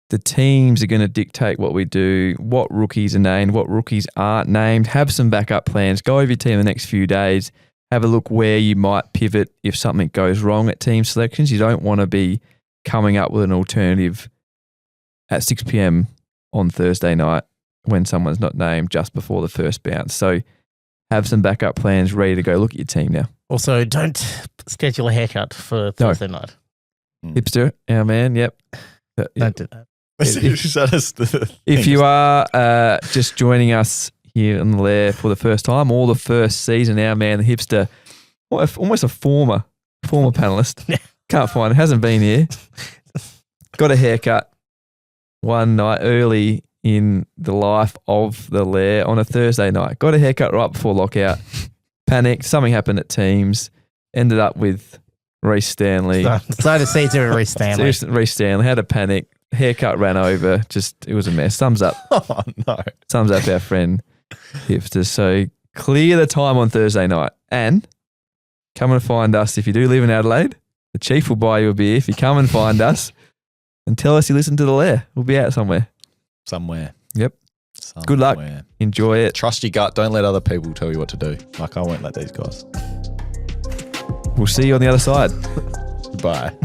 The teams are going to dictate what we do, what rookies are named, what rookies aren't named. Have some backup plans. Go over your team the next few days. Have a look where you might pivot if something goes wrong at team selections. You don't want to be coming up with an alternative at 6 p.m. on Thursday night when someone's not named just before the first bounce. So have some backup plans ready to go. Look at your team now. Also, don't schedule a haircut for Thursday night. Hipster, our man, yep. Don't do that. If you are just joining us here in the Lair for the first time or the first season, our man, the Hipster, almost a former panellist. Can't find it, hasn't been here. Got a haircut one night early in the life of the Lair on a Thursday night. Got a haircut right before lockout. Panicked. Something happened at teams. Ended up with Reece Stanley. Started to see it to Reece Stanley. Reece Stanley had a panic. Haircut ran over. It was a mess. Thumbs up. Oh, no. Thumbs up our friend Hipster. So clear the time on Thursday night. And come and find us if you do live in Adelaide. The Chief will buy you a beer if you come and find us and tell us you listen to the Lair. We'll be out somewhere. Yep. Good luck. Enjoy it. Trust your gut. Don't let other people tell you what to do. Like I won't let these guys. We'll see you on the other side. Bye.